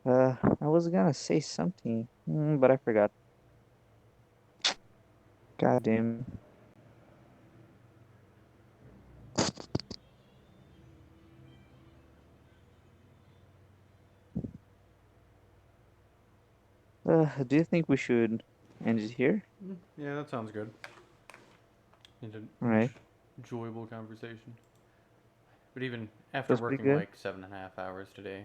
I was gonna say something, but I forgot. God damn. Do you think we should end it here? Yeah, that sounds good. And an All right, enjoyable conversation. But even after that's pretty working good. like 7.5 hours today,